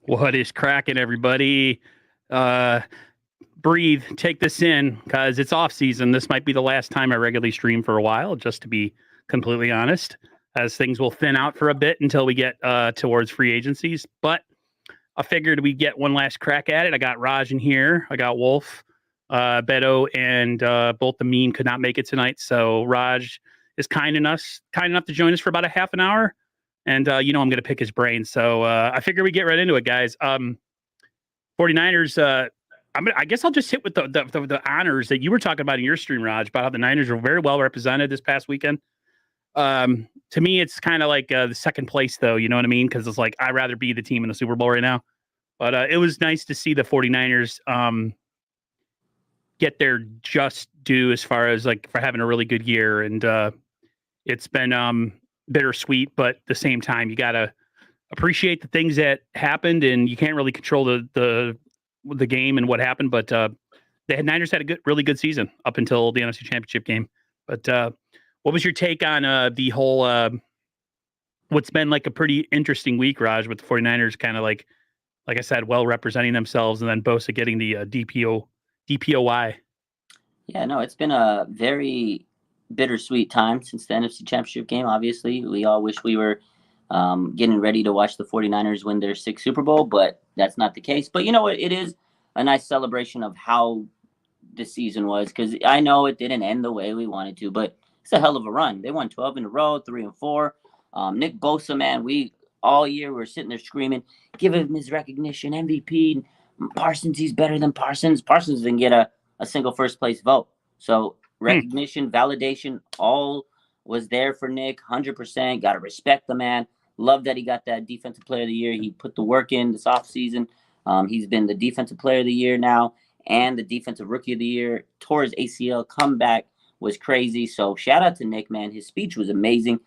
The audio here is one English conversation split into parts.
What is cracking, everybody? Uh, Breathe, take this in because it's off season. This might be the last time I regularly stream for a while, just to be completely honest, as things will thin out for a bit until we get towards free agencies. But I figured we'd get one last crack at it. I got Raj in here. I got Wolf, Beto, and both the meme could not make it tonight. So Raj is kind enough to join us for about a half an hour. And I'm going to pick his brain. So I figure we get right into it, guys. 49ers, I guess I'll just hit with the honors that you were talking about in your stream, Raj, about how the Niners were very well represented this past weekend. To me, it's kind of like the second place, though. You know what I mean? Because it's like I'd rather be the team in the Super Bowl right now. But it was nice to see the 49ers get their just due as far as like for having a really good year. And it's been bittersweet, but at the same time, you got to appreciate the things that happened, and you can't really control the game and what happened. But Niners had a really good season up until the NFC Championship game. But what was your take on the whole what's been like a pretty interesting week, Raj, with the 49ers kind of like I said, well representing themselves, and then Bosa getting the DPOY? Yeah, no, it's been a very bittersweet time since the NFC Championship game. Obviously, we all wish we were getting ready to watch the 49ers win their sixth Super Bowl, but that's not the case. But you know what? It is a nice celebration of how the season was, because I know it didn't end the way we wanted to, but it's a hell of a run. They won 12 in a row, 3-4. Nick Bosa, man, we all year we're sitting there screaming, give him his recognition, MVP. Parsons, he's better than Parsons. Parsons didn't get a single first place vote. So recognition, validation, all was there for Nick, 100%. Got to respect the man. Love that he got that Defensive Player of the Year. He put the work in this offseason. He's been the Defensive Player of the Year now and the Defensive Rookie of the Year. Tore his ACL, comeback was crazy. So shout out to Nick, man. His speech was amazing.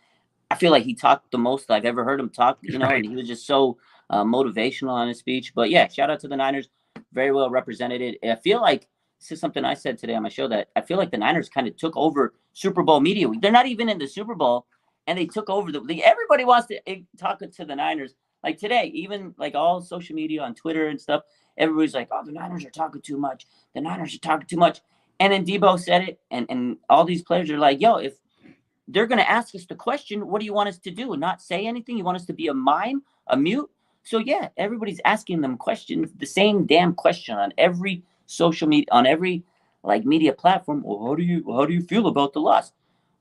I feel like he talked the most I've ever heard him talk, right. And he was just so motivational on his speech. But yeah, shout out to the Niners. Very well represented. I feel like this is something I said today on my show, that I feel like the Niners kind of took over Super Bowl media week. They're not even in the Super Bowl, and they took over the league. Everybody wants to talk to the Niners. Like today, even like all social media on Twitter and stuff, everybody's like, oh, the Niners are talking too much. The Niners are talking too much. And then Debo said it, and all these players are like, yo, if they're going to ask us the question, what do you want us to do? Not say anything? You want us to be a mime, a mute? So yeah, everybody's asking them questions, the same damn question on every social media, on every like media platform. Well, how do you feel about the loss?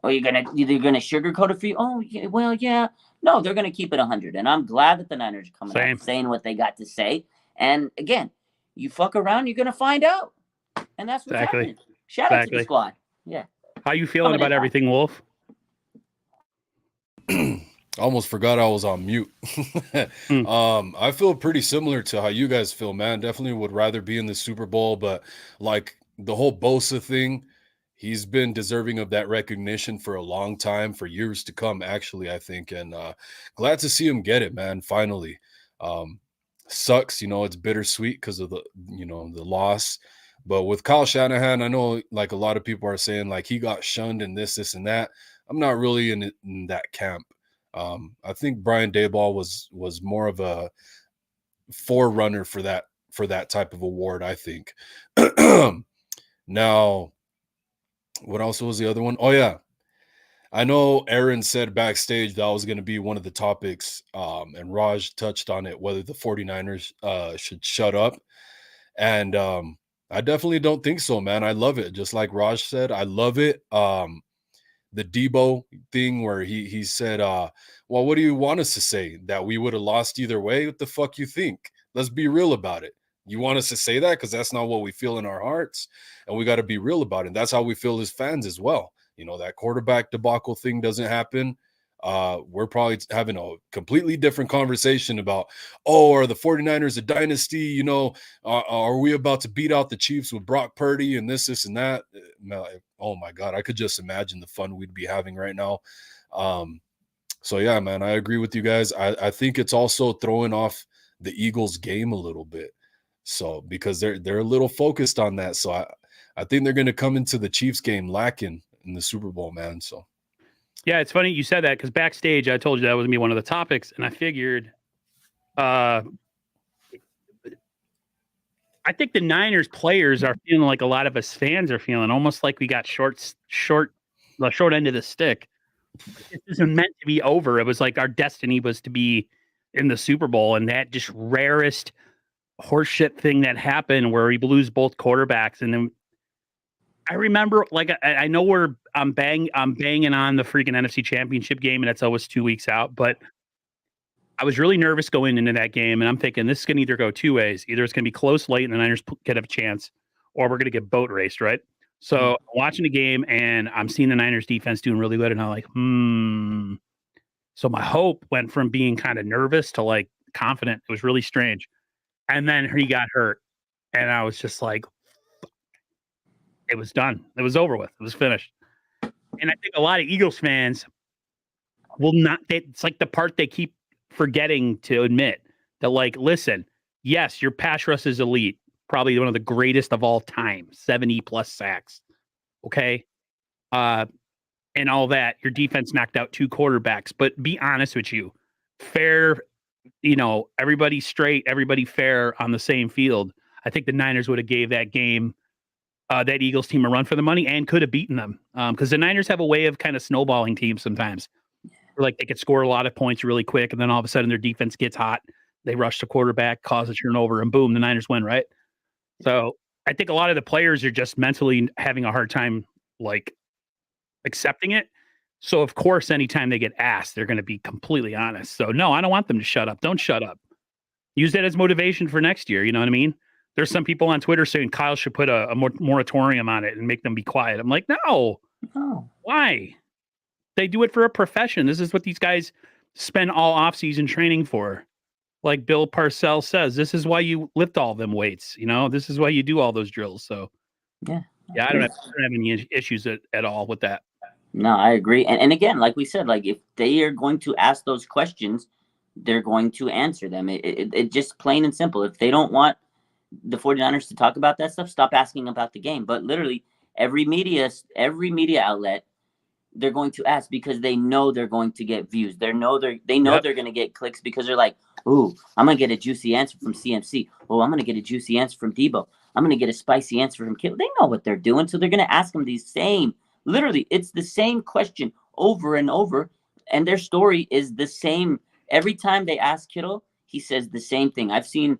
Are you gonna sugarcoat it for you? Oh, yeah, well, yeah. No, they're gonna keep it 100, and I'm glad that the Niners are coming out saying what they got to say. And again, you fuck around, you're gonna find out, and that's what's happening. Shout out to the squad. Yeah. How you feeling about everything, Wolf? I almost forgot I was on mute. I feel pretty similar to how you guys feel, man. Definitely would rather be in the Super Bowl, but like the whole Bosa thing, he's been deserving of that recognition for a long time, for years to come, actually, I think. And glad to see him get it, man, finally. Sucks, it's bittersweet because of the loss. But with Kyle Shanahan, I know like a lot of people are saying like he got shunned and this and that. I'm not really in that camp. I think Brian Daboll was more of a forerunner for that type of award, I think. Now, what else was the other one? Oh, yeah. I know Aaron said backstage that was going to be one of the topics, and Raj touched on it, whether the 49ers should shut up. And I definitely don't think so, man. I love it. Just like Raj said, I love it. The Debo thing where he said, well, what do you want us to say? That we would have lost either way? What the fuck you think? Let's be real about it. You want us to say that? Because that's not what we feel in our hearts. And we got to be real about it. And that's how we feel as fans as well. That quarterback debacle thing doesn't happen. We're probably having a completely different conversation about, are the 49ers a dynasty? Are we about to beat out the Chiefs with Brock Purdy and this and that? Oh my God, I could just imagine the fun we'd be having right now. So yeah, man, I agree with you guys. I think it's also throwing off the Eagles game a little bit. So because they're a little focused on that. So I think they're going to come into the Chiefs game lacking in the Super Bowl, man. So. Yeah, it's funny you said that because backstage I told you that was going to be one of the topics, and I figured I think the Niners players are feeling like a lot of us fans are feeling, almost like we got the short end of the stick. This isn't meant to be over. It was like our destiny was to be in the Super Bowl, and that just rarest horseshit thing that happened where we lose both quarterbacks. And then I remember, like, I know I'm banging on the freaking NFC Championship game, and that's always 2 weeks out, but I was really nervous going into that game, and I'm thinking this is going to either go two ways. Either it's going to be close late and the Niners could have a chance, or we're going to get boat raced, right? So I'm watching the game, and I'm seeing the Niners defense doing really good, and I'm like, So my hope went from being kind of nervous to like confident. It was really strange. And then he got hurt, and I was just like, it was done. It was over with. It was finished. And I think a lot of Eagles fans will not, it's like the part they keep forgetting to admit that, like, listen, yes, your pass rush is elite, probably one of the greatest of all time, 70 plus sacks. Okay. And all that, your defense knocked out 2 quarterbacks, but be honest with you, fair, everybody straight, everybody fair on the same field. I think the Niners would have gave that game, that Eagles team, a run for the money and could have beaten them. Because the Niners have a way of kind of snowballing teams sometimes. Like they could score a lot of points really quick, and then all of a sudden their defense gets hot. They rush the quarterback, cause a turnover, and boom, the Niners win, right? So I think a lot of the players are just mentally having a hard time, like, accepting it. So of course, anytime they get asked, they're going to be completely honest. So no, I don't want them to shut up. Don't shut up. Use that as motivation for next year. You know what I mean? There's some people on Twitter saying Kyle should put a moratorium on it and make them be quiet. I'm like, no. Why? They do it for a profession. This is what these guys spend all offseason training for. Like Bill Parcells says, this is why you lift all them weights. This is why you do all those drills. So yeah, I don't have any issues at all with that. No, I agree. And again, like we said, like if they are going to ask those questions, they're going to answer them. It just plain and simple. If they don't want the 49ers to talk about that stuff, stop asking about the game. But literally every media outlet, they're going to ask because they know they're going to get views. They know they're going to get clicks because they're like, ooh, I'm going to get a juicy answer from CMC. Oh, I'm going to get a juicy answer from Debo. I'm going to get a spicy answer from Kittle. They know what they're doing. So they're going to ask them these same, literally, it's the same question over and over. And their story is the same. Every time they ask Kittle, he says the same thing. I've seen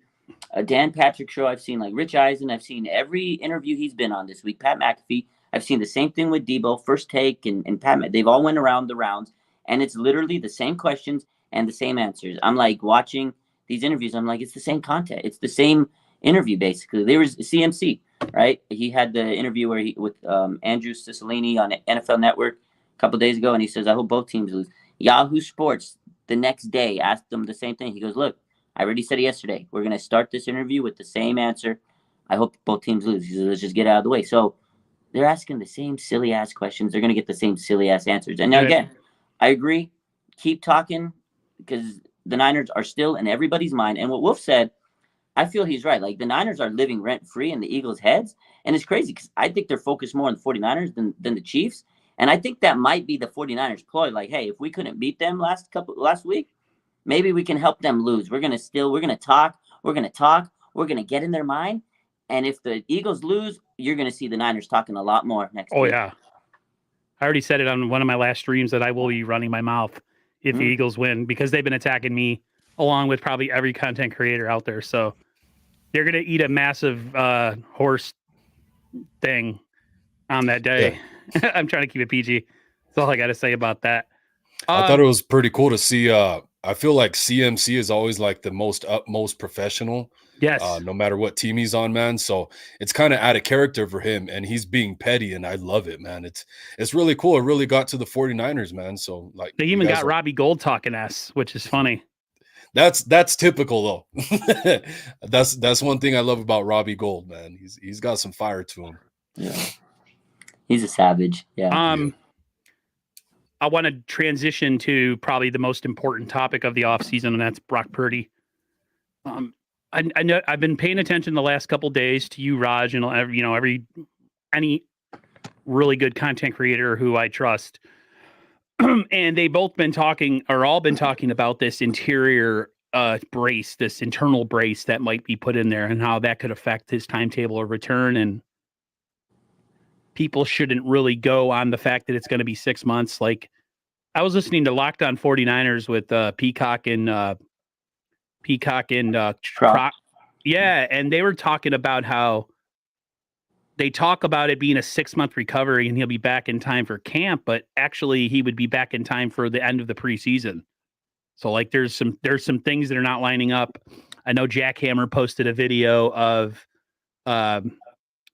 a Dan Patrick show. I've seen like Rich Eisen. I've seen every interview he's been on this week. Pat McAfee. I've seen the same thing with Debo, First Take, and Pat. They've all went around the rounds, and it's literally the same questions and the same answers. I'm like watching these interviews. I'm like, it's the same content. It's the same interview, basically. There was CMC, right? He had the interview with Andrew Cicilline on NFL Network a couple of days ago, and he says, I hope both teams lose. Yahoo Sports the next day asked him the same thing. He goes, look, I already said it yesterday. We're going to start this interview with the same answer. I hope both teams lose. He says, let's just get out of the way. So they're asking the same silly ass questions. They're going to get the same silly ass answers. And now again, I agree. Keep talking because the Niners are still in everybody's mind. And what Wolf said, I feel he's right. Like the Niners are living rent free in the Eagles' heads. And it's crazy because I think they're focused more on the 49ers than the Chiefs. And I think that might be the 49ers ploy. Like, hey, if we couldn't beat them last week, maybe we can help them lose. We're going to talk. We're going to get in their mind. And if the Eagles lose, you're going to see the Niners talking a lot more next week. Oh, yeah. I already said it on one of my last streams that I will be running my mouth if the Eagles win because they've been attacking me along with probably every content creator out there. So they're going to eat a massive horse thing on that day. Yeah. I'm trying to keep it PG. That's all I got to say about that. I thought it was pretty cool to see. I feel like CMC is always like the most professional. Yes. No matter what team he's on, man. So it's kind of out of character for him, and he's being petty, and I love it, man. It's really cool. It really got to the 49ers, man. So like they even got Robbie Gould talking S, which is funny. That's typical though. that's one thing I love about Robbie Gould, man. He's got some fire to him. Yeah. He's a savage. Yeah. I want to transition to probably the most important topic of the offseason, and that's Brock Purdy. I know I've been paying attention the last couple of days to you, Raj, and any really good content creator who I trust, and they both been talking about this interior brace, this internal brace that might be put in there, and how that could affect his timetable of return. And people shouldn't really go on the fact that it's going to be 6 months. Like, I was listening to Locked On 49ers with Peacock and Croc. Yeah, and they were talking about how they talk about it being a 6-month recovery and he'll be back in time for camp, but actually he would be back in time for the end of the preseason. So like there's some things that are not lining up. I know Jackhammer posted a video of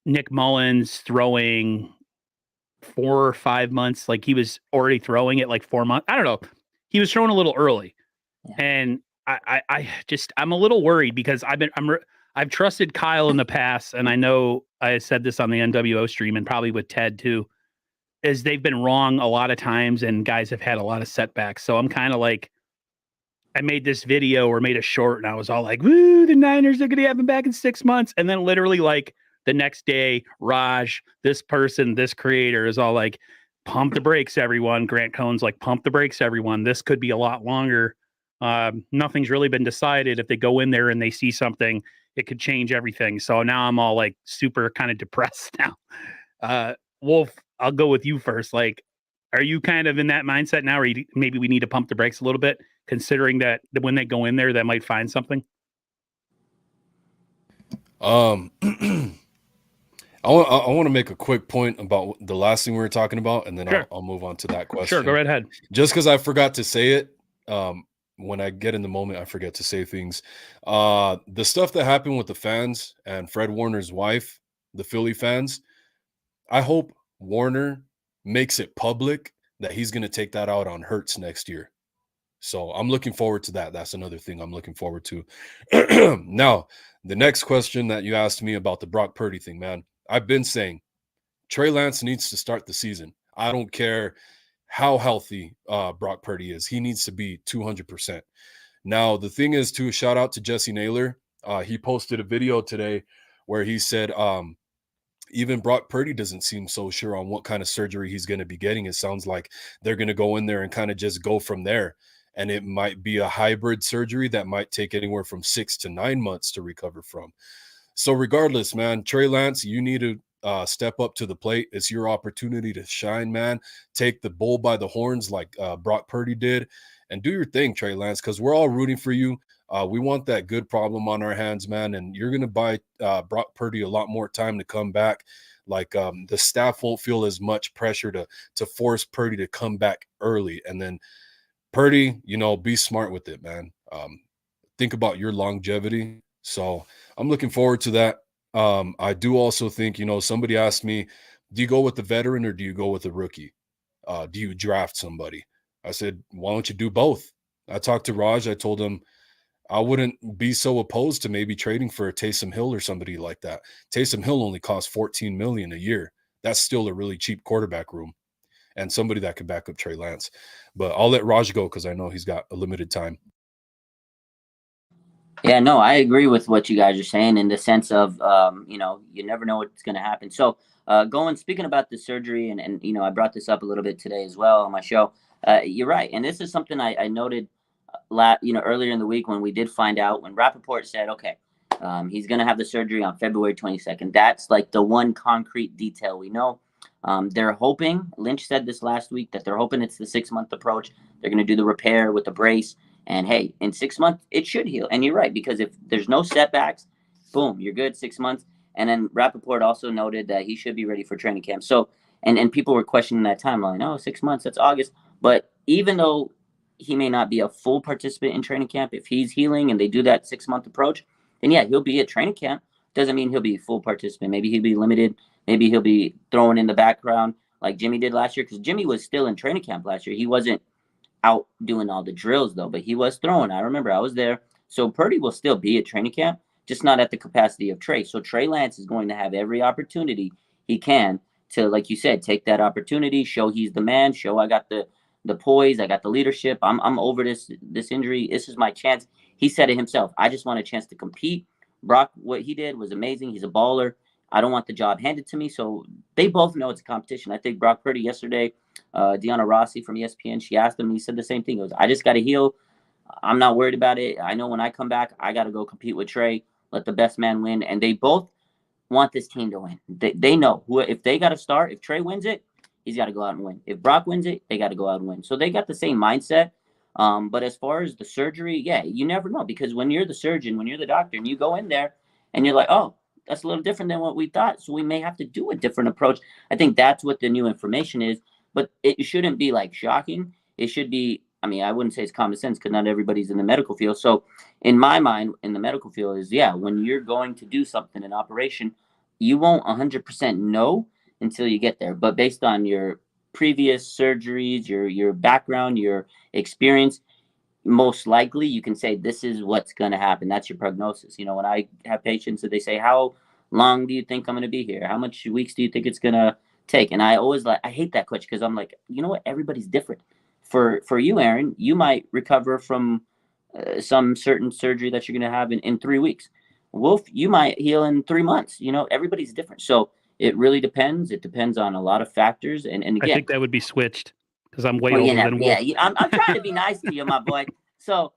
Nick Mullins throwing 4 or 5 months, like he was already throwing it like 4 months. I don't know. He was throwing a little early. Yeah. And I'm a little worried because I've trusted Kyle in the past, and I know I said this on the NWO stream and probably with Ted too, is they've been wrong a lot of times and guys have had a lot of setbacks. So I'm kind of like, I made this video or made a short and I was all like, woo, the Niners are going to have him back in 6 months. And then literally like the next day, Raj, this person, this creator is all like, pump the brakes, everyone. Grant Cohn's like, pump the brakes, everyone. This could be a lot longer. Nothing's really been decided. If they go in there and they see something, it could change everything. So now I'm all like super kind of depressed now. Wolf, I'll go with you first. Like, are you kind of in that mindset now, or maybe we need to pump the brakes a little bit, considering that when they go in there, they might find something? I want to make a quick point about the last thing we were talking about, and then sure. I'll move on to that question. Sure, go right ahead. Just because I forgot to say it, when I get in the moment, I forget to say things. The stuff that happened with the fans and Fred Warner's wife, the Philly fans, I hope Warner makes it public that he's going to take that out on Hurts next year. So I'm looking forward to that. That's another thing I'm looking forward to. Now, the next question that you asked me about the Brock Purdy thing, man, I've been saying Trey Lance needs to start the season. I don't care how healthy Brock Purdy is. He needs to be 200%. Now, the thing is, to shout out to Jesse Naylor. He posted a video today where he said, even Brock Purdy doesn't seem so sure on what kind of surgery he's going to be getting. It sounds like they're going to go in there and kind of just go from there. And it might be a hybrid surgery that might take anywhere from 6 to 9 months to recover from. So regardless, man, Trey Lance, you need to step up to the plate. It's your opportunity to shine, man. Take the bull by the horns like Brock Purdy did and do your thing, Trey Lance, because we're all rooting for you. We want that good problem on our hands, man, and you're going to buy Brock Purdy a lot more time to come back. Like the staff won't feel as much pressure to force Purdy to come back early. And then Purdy, be smart with it, man. Think about your longevity. So I'm looking forward to that. I do also think, somebody asked me, do you go with the veteran or do you go with a rookie? Do you draft somebody? I said, why don't you do both? I talked to Raj. I told him I wouldn't be so opposed to maybe trading for a Taysom Hill or somebody like that. Taysom Hill only costs $14 million a year. That's still a really cheap quarterback room and somebody that could back up Trey Lance. But I'll let Raj go because I know he's got a limited time. Yeah, no, I agree with what you guys are saying in the sense of, you never know what's going to happen. So speaking about the surgery, and I brought this up a little bit today as well on my show. You're right. And this is something I noted earlier in the week when we did find out, when Rappaport said, okay, he's going to have the surgery on February 22nd. That's like the one concrete detail we know. They're hoping, Lynch said this last week, that they're hoping it's the 6-month approach. They're going to do the repair with the brace. And hey, in 6 months, it should heal. And you're right, because if there's no setbacks, boom, you're good 6 months. And then Rappaport also noted that he should be ready for training camp. So, and people were questioning that timeline. Oh, 6 months, that's August. But even though he may not be a full participant in training camp, if he's healing and they do that 6-month approach, then yeah, he'll be at training camp. Doesn't mean he'll be full participant. Maybe he'll be limited. Maybe he'll be thrown in the background like Jimmy did last year, because Jimmy was still in training camp last year. He wasn't out doing all the drills though, but he was throwing. I remember I was there. So Purdy will still be at training camp, just not at the capacity of Trey. So Trey Lance is going to have every opportunity he can to, like you said, take that opportunity, show he's the man, show I got the poise, I got the leadership. I'm over this injury. This is my chance. He said it himself. I just want a chance to compete. Brock, what he did was amazing. He's a baller. I don't want the job handed to me. So they both know it's a competition. I think Brock Purdy yesterday, Deanna Rossi from ESPN, she asked him, he said the same thing. He goes, I just got to heal. I'm not worried about it. I know when I come back, I got to go compete with Trey, let the best man win. And they both want this team to win. They know who, if they got to start, if Trey wins it, he's got to go out and win. If Brock wins it, they got to go out and win. So they got the same mindset. But as far as the surgery, yeah, you never know, because when you're the surgeon, when you're the doctor, and you go in there and you're like, oh, that's a little different than what we thought, so we may have to do a different approach. I think that's what the new information is, but it shouldn't be like shocking. It should be, I mean, I wouldn't say it's common sense because not everybody's in the medical field. So in my mind, in the medical field is, yeah, when you're going to do something, an operation, you won't 100% know until you get there. But based on your previous surgeries, your background, your experience, most likely you can say this is what's going to happen. That's your prognosis. You know, when I have patients that they say, how long do you think I'm going to be here? How much weeks do you think it's going to take? And I always I hate that question, because I'm like, you know what? Everybody's different. For you, Aaron, you might recover from some certain surgery that you're going to have in 3 weeks. Wolf, you might heal in 3 months. You know, everybody's different. So it really depends. It depends on a lot of factors. And I again, think that would be switched because I'm way well, older than Wolf. yeah, I'm trying to be nice to you, my boy. So,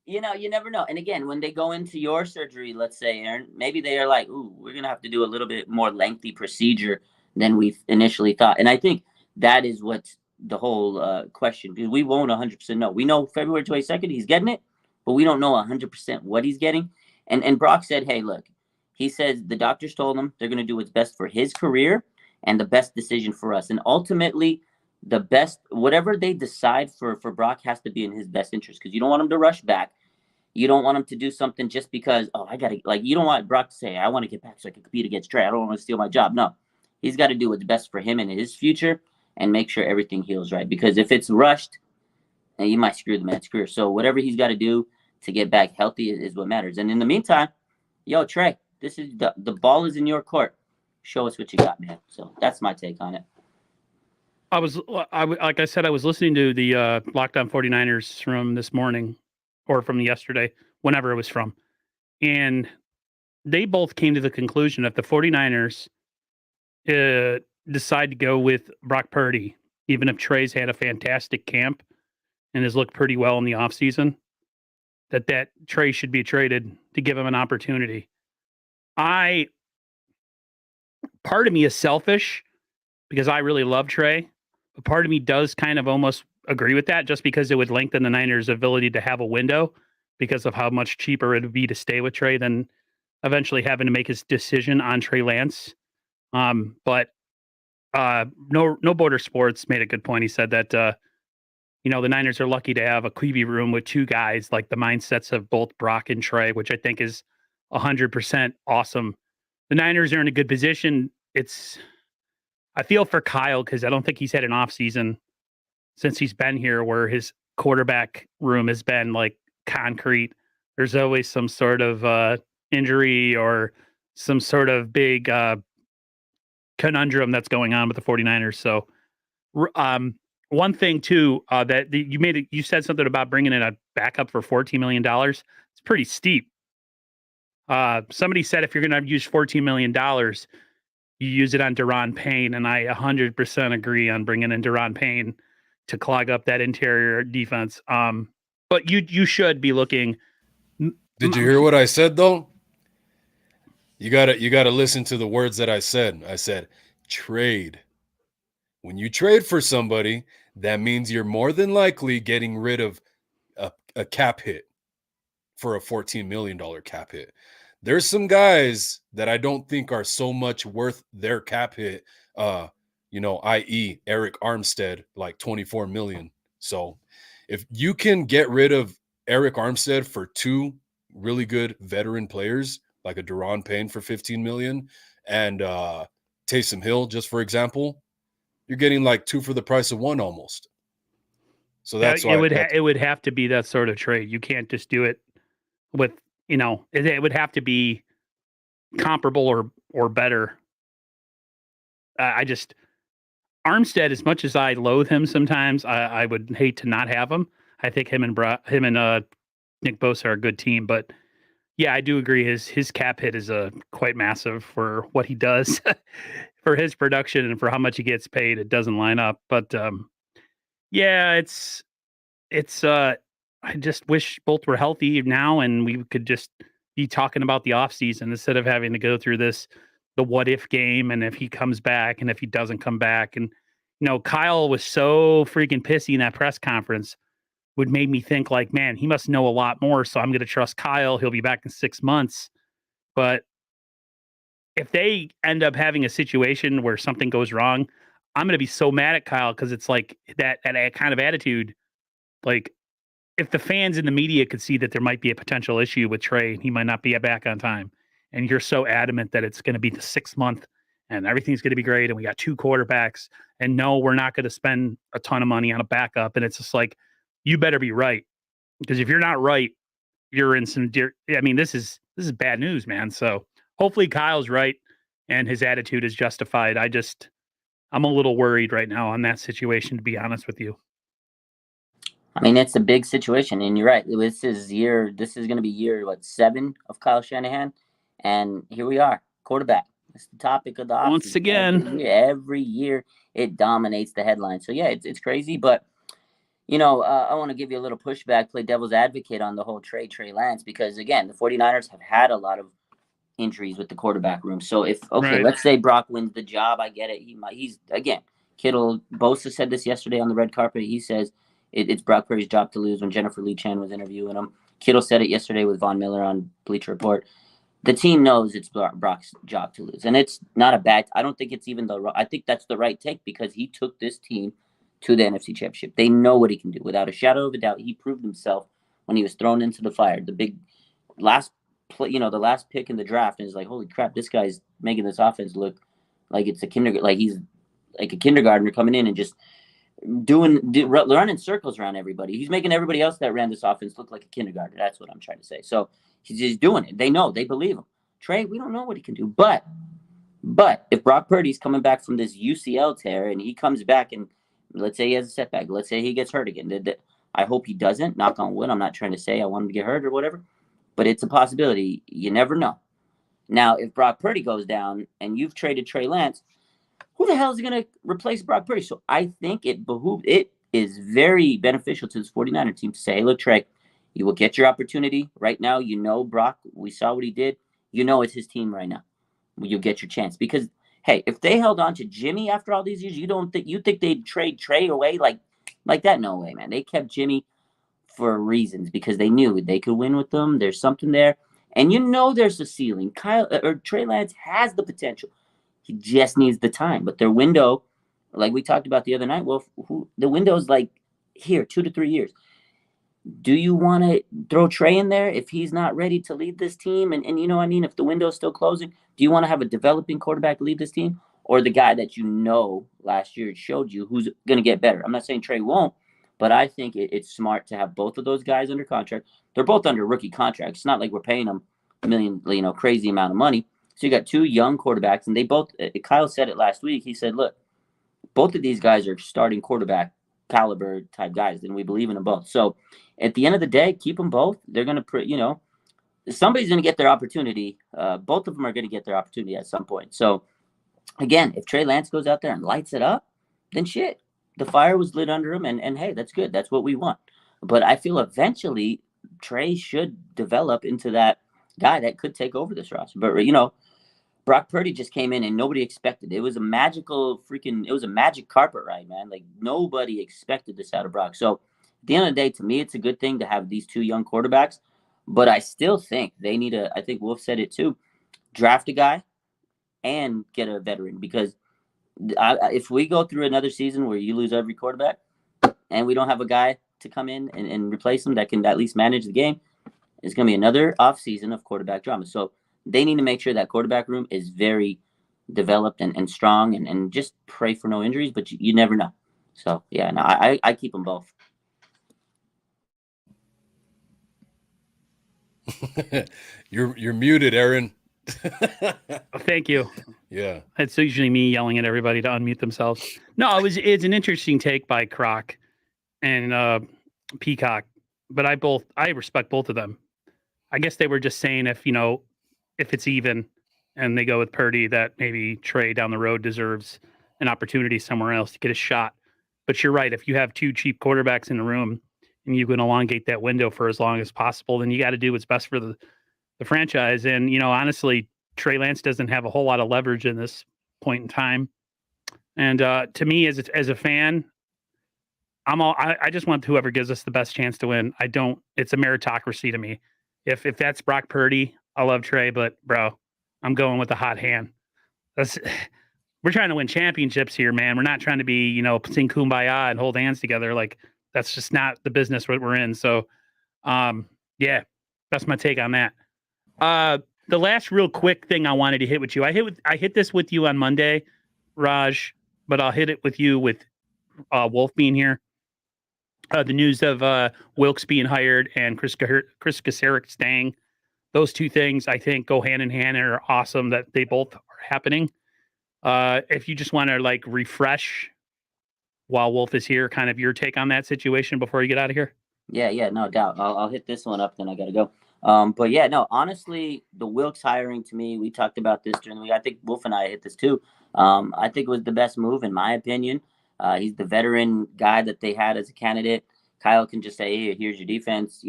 you know, you never know. And again, when they go into your surgery, let's say, Aaron, maybe they are like, ooh, we're going to have to do a little bit more lengthy procedure than we initially thought. And I think that is what's the whole question, because we won't 100% know. We know February 22nd, he's getting it, but we don't know 100% what he's getting. And Brock said, hey, look, he says the doctors told him they're going to do what's best for his career and the best decision for us. And ultimately, the best, whatever they decide for Brock has to be in his best interest, because you don't want him to rush back. You don't want him to do something just because, oh, I got to, like, you don't want Brock to say, I want to get back so I can compete against Trey. I don't want to steal my job. No, he's got to do what's best for him and his future and make sure everything heals right. Because if it's rushed, you might screw the man's career. So whatever he's got to do to get back healthy is what matters. And in the meantime, yo, Trey, this is the ball is in your court. Show us what you got, man. So that's my take on it. Like I said, I was listening to the Lockdown 49ers from this morning or from yesterday, whenever it was from. And they both came to the conclusion that the 49ers decide to go with Brock Purdy, even if Trey's had a fantastic camp and has looked pretty well in the offseason, that Trey should be traded to give him an opportunity. Part of me is selfish because I really love Trey. But part of me does kind of almost agree with that, just because it would lengthen the Niners' ability to have a window because of how much cheaper it would be to stay with Trey than eventually having to make his decision on Trey Lance. But No Border Sports made a good point. He said that, the Niners are lucky to have a QB room with two guys like the mindsets of both Brock and Trey, which I think is 100% awesome. The Niners are in a good position. I feel for Kyle because I don't think he's had an offseason since he's been here where his quarterback room has been like concrete. There's always some sort of injury or some sort of big conundrum that's going on with the 49ers. So one thing too, that you said something about bringing in a backup for $14 million. It's pretty steep. Somebody said if you're going to use $14 million, you use it on Deron Payne, and I 100% agree on bringing in Deron Payne to clog up that interior defense. But you should be looking. Did you hear what I said though? You gotta listen to the words that I said. I said trade. When you trade for somebody, that means you're more than likely getting rid of a cap hit for a $14 million cap hit. There's some guys that I don't think are so much worth their cap hit, i.e. Eric Armstead, like $24 million. So if you can get rid of Eric Armstead for two really good veteran players, like a Deron Payne for $15 million and Taysom Hill, just for example, you're getting like two for the price of one almost. So that's why it would have to be that sort of trade. You can't just do it with, it would have to be comparable or better. Armstead, as much as I loathe him sometimes, I would hate to not have him. I think him and Nick Bosa are a good team, but yeah, I do agree. His cap hit is quite massive for what he does, for his production and for how much he gets paid. It doesn't line up, but yeah, it's I just wish both were healthy now and we could just be talking about the offseason instead of having to go through the what if game and if he comes back and if he doesn't come back. And, Kyle was so freaking pissy in that press conference, would made me think like, man, he must know a lot more. So I'm going to trust Kyle. He'll be back in 6 months. But if they end up having a situation where something goes wrong, I'm going to be so mad at Kyle because it's like that kind of attitude. Like, if the fans and the media could see that there might be a potential issue with Trey, he might not be back on time, and you're so adamant that it's going to be the 6 month and everything's going to be great, and we got 2 quarterbacks, and no, we're not going to spend a ton of money on a backup, and it's just like, you better be right, because if you're not right, you're in some dear. I mean, this is bad news, man. So hopefully Kyle's right and his attitude is justified. I'm a little worried right now on that situation, to be honest with you. I mean, it's a big situation, and you're right. This is going to be year 7 of Kyle Shanahan, and here we are, quarterback. It's the topic of the offseason. Once again, every year it dominates the headlines. So yeah, it's crazy, but I want to give you a little pushback, play devil's advocate on the whole Trey Lance, because again, the 49ers have had a lot of injuries with the quarterback room. So Right. Let's say Brock wins the job, I get it. He's again, Kittle, Bosa said this yesterday on the red carpet. He says it's Brock Purdy's job to lose when Jennifer Lee Chan was interviewing him. Kittle said it yesterday with Von Miller on Bleacher Report. The team knows it's Brock's job to lose, and it's not a bad. I don't think it's even I think that's the right take, because he took this team to the NFC Championship. They know what he can do without a shadow of a doubt. He proved himself when he was thrown into the fire. The big last play, the last pick in the draft, and it's like, holy crap, this guy's making this offense look like it's a kindergarten, like he's like a kindergartner coming in and just running circles around everybody. He's making everybody else that ran this offense look like a kindergartner. That's what I'm trying to say. So he's just doing it. They know, they believe him. Trey, we don't know what he can do, but if Brock Purdy's coming back from this UCL tear and he comes back and let's say he has a setback, let's say he gets hurt again. I hope he doesn't. Knock on wood. I'm not trying to say I want him to get hurt or whatever, but it's a possibility. You never know. Now, if Brock Purdy goes down and you've traded Trey Lance, who the hell is going to replace Brock Purdy? So I think it is very beneficial to this 49er team to say, hey, look, Trey, you will get your opportunity. Right now, Brock, we saw what he did. It's his team right now. You'll get your chance. Because, hey, if they held on to Jimmy after all these years, you think they'd trade Trey away like that? No way, man. They kept Jimmy for reasons because they knew they could win with them. There's something there. And there's a ceiling. Trey Lance has the potential. He just needs the time. But their window, like we talked about the other night, the window is like here, 2 to 3 years. Do you want to throw Trey in there if he's not ready to lead this team? And you know what I mean? If the window's still closing, do you want to have a developing quarterback lead this team? Or the guy that last year showed you who's going to get better? I'm not saying Trey won't, but I think it's smart to have both of those guys under contract. They're both under rookie contracts. It's not like we're paying them $1 million, crazy amount of money. So you got 2 young quarterbacks, and they both, Kyle said it last week. He said, look, both of these guys are starting quarterback caliber type guys, and we believe in them both. So at the end of the day, keep them both. They're going to, somebody's going to get their opportunity. Both of them are going to get their opportunity at some point. So again, if Trey Lance goes out there and lights it up, then shit, the fire was lit under him, and hey, that's good. That's what we want. But I feel eventually Trey should develop into that guy that could take over this roster. But, Brock Purdy just came in and nobody expected it. It was a magic carpet ride, man. Like nobody expected this out of Brock. So at the end of the day, to me, it's a good thing to have these 2 young quarterbacks. But I still think they need I think Wolf said it too, draft a guy and get a veteran. Because if we go through another season where you lose every quarterback and we don't have a guy to come in and replace him that can at least manage the game, it's going to be another offseason of quarterback drama. So they need to make sure that quarterback room is very developed and strong and just pray for no injuries, but you never know. So, yeah, no, I keep them both. You're muted, Aaron. Thank you. Yeah. It's usually me yelling at everybody to unmute themselves. No, it's an interesting take by Croc and Peacock, but I respect both of them. I guess they were just saying if it's even and they go with Purdy, that maybe Trey down the road deserves an opportunity somewhere else to get a shot. But you're right. If you have 2 cheap quarterbacks in the room, and you can elongate that window for as long as possible, then you got to do what's best for the franchise. And, honestly, Trey Lance doesn't have a whole lot of leverage in this point in time. And to me, as a fan, I just want whoever gives us the best chance to win. It's a meritocracy to me. If that's Brock Purdy, I love Trey, but bro, I'm going with the hot hand. We're trying to win championships here, man. We're not trying to be, sing kumbaya and hold hands together. Like, that's just not the business what we're in. So, yeah, that's my take on that. The last real quick thing I wanted to hit with you, I hit this with you on Monday, Raj, but I'll hit it with you with Wolf being here. The news of Wilkes being hired and Chris Kasarik staying. Those two things, I think, go hand in hand and are awesome that they both are happening. If you just want to refresh while Wolf is here, kind of your take on that situation before you get out of here. Yeah, no doubt. I'll hit this one up, then I got to go. But yeah, no, honestly, the Wilkes hiring, to me, we talked about this during the week. I think Wolf and I hit this too. I think it was the best move, in my opinion. He's the veteran guy that they had as a candidate. Kyle can just say, hey, here's your defense,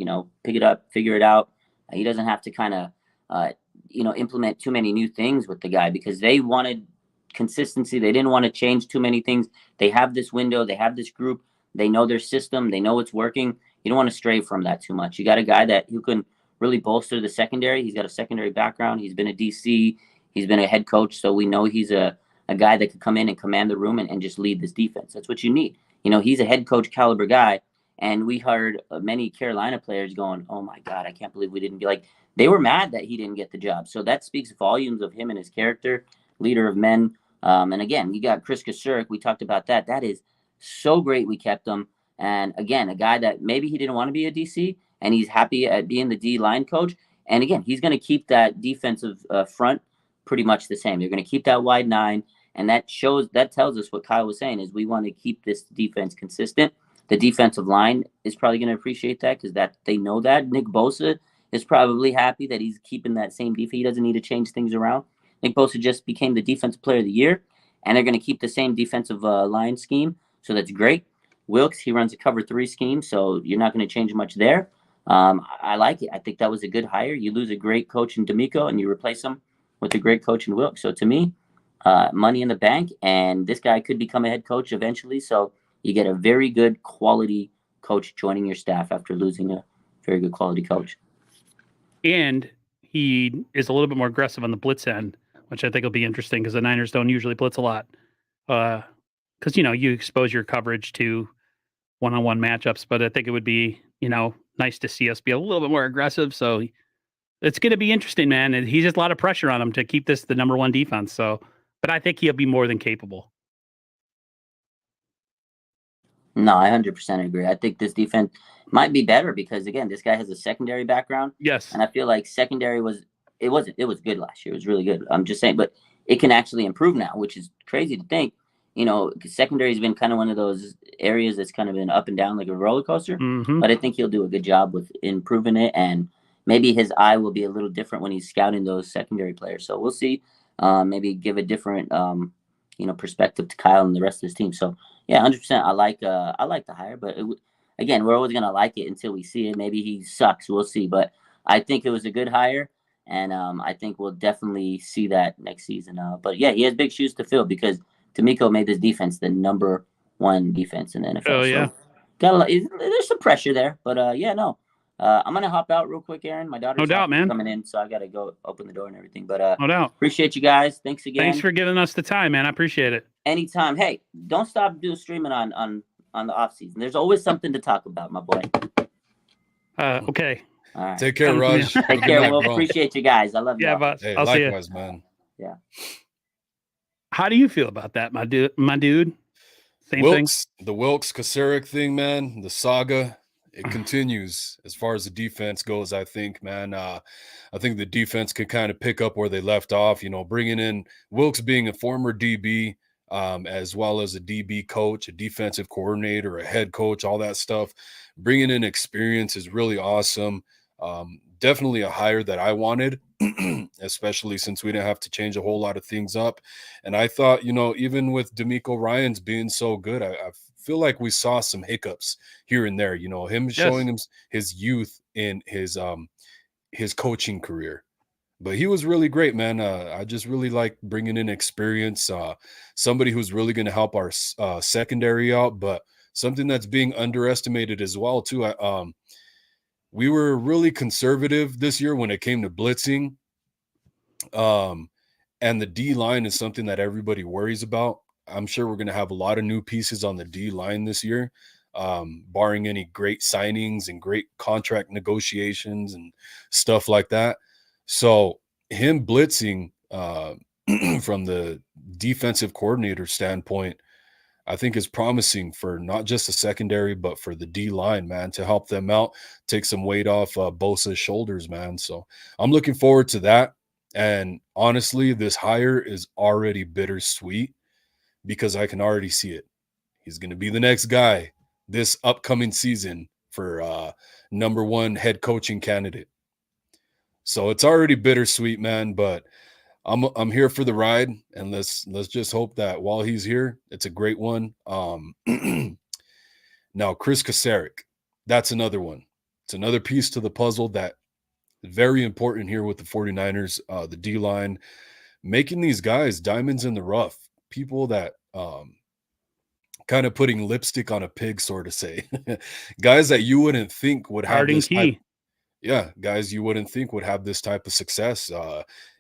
pick it up, figure it out. He doesn't have to kind of, implement too many new things with the guy, because they wanted consistency. They didn't want to change too many things. They have this window. They have this group. They know their system. They know it's working. You don't want to stray from that too much. You got a guy who can really bolster the secondary. He's got a secondary background. He's been a DC. He's been a head coach. So we know he's a guy that could come in and command the room and just lead this defense. That's what you need. He's a head coach caliber guy. And we heard many Carolina players going, oh my God, I can't believe we didn't they were mad that he didn't get the job. So that speaks volumes of him and his character, leader of men. And again, you got Chris Kasarik. We talked about that. That is so great we kept him. And again, a guy that maybe he didn't want to be a DC, and he's happy at being the D line coach. And again, he's going to keep that defensive front pretty much the same. They're going to keep that wide 9. And that tells us what Kyle was saying, is we want to keep this defense consistent. The defensive line is probably going to appreciate that, because they know that. Nick Bosa is probably happy that he's keeping that same defense. He doesn't need to change things around. Nick Bosa just became the defensive player of the year, and they're going to keep the same defensive line scheme. So that's great. Wilkes, he runs a cover 3 scheme, so you're not going to change much there. I like it. I think that was a good hire. You lose a great coach in D'Amico, and you replace him with a great coach in Wilkes. So to me, money in the bank, and this guy could become a head coach eventually. So you get a very good quality coach joining your staff after losing a very good quality coach. And he is a little bit more aggressive on the blitz end, which I think will be interesting, because the Niners don't usually blitz a lot. Because, you expose your coverage to one-on-one matchups, but I think it would be, nice to see us be a little bit more aggressive. So it's going to be interesting, man. And he's just a lot of pressure on him to keep this the number 1 defense. So, but I think he'll be more than capable. No, I 100% agree. I think this defense might be better because, again, this guy has a secondary background. Yes. And I feel like secondary was good last year. It was really good. I'm just saying, but it can actually improve now, which is crazy to think. Secondary has been kind of one of those areas that's kind of been up and down like a roller coaster. Mm-hmm. But I think he'll do a good job with improving it. And maybe his eye will be a little different when he's scouting those secondary players. So we'll see. Maybe give a different, perspective to Kyle and the rest of his team. So, yeah, 100%. I like the hire, but again, we're always gonna like it until we see it. Maybe he sucks. We'll see. But I think it was a good hire, and I think we'll definitely see that next season. But yeah, he has big shoes to fill, because D'Amico made this defense the number 1 defense in the NFL. Oh yeah, so there's some pressure there, but I'm gonna hop out real quick, Aaron. My daughter's coming in, so I gotta go open the door and everything. But no doubt. Appreciate you guys. Thanks again. Thanks for giving us the time, man. I appreciate it. Anytime. Hey, don't stop doing streaming on the off season. There's always something to talk about, my boy. Okay. All right. Take care, Raj. Take care. We'll appreciate you guys. I love you. Yeah, but Hey, I'll likewise, see you. man. Yeah. How do you feel about that, my dude? Same thing. The Wilkes Kasarik thing, man. The saga, it continues as far as the defense goes. I think, man. I think the defense can kind of pick up where they left off. Bringing in Wilkes being a former DB, as well as a DB coach, a defensive coordinator, a head coach, all that stuff. Bringing in experience is really awesome. Definitely a hire that I wanted. especially since we didn't have to change a whole lot of things up. And I thought, even with D'Amico Ryans being so good, I feel like we saw some hiccups here and there. Him showing him his youth in his coaching career. But he was really great, man. I just really like bringing in experience, somebody who's really going to help our secondary out, but something that's being underestimated as well, too. We were really conservative this year when it came to blitzing, and the D line is something that everybody worries about. I'm sure we're going to have a lot of new pieces on the D line this year, barring any great signings and great contract negotiations and stuff like that. So him blitzing from the defensive coordinator standpoint, I think is promising for not just the secondary, but for the D line, man, to help them out, take some weight off Bosa's shoulders, man. So I'm looking forward to that. And honestly, this hire is already bittersweet because I can already see it. He's going to be the next guy this upcoming season for number one head coaching candidate. So it's already bittersweet, man, but I'm here for the ride, and let's just hope that while he's here, it's a great one. Now Chris Kasarik, that's another one. It's another piece to the puzzle that is very important here with the 49ers, the D-line, making these guys diamonds in the rough, people that kind of putting lipstick on a pig, sort of say. Guys that you wouldn't think would have this type, guys you wouldn't think would have this type of success.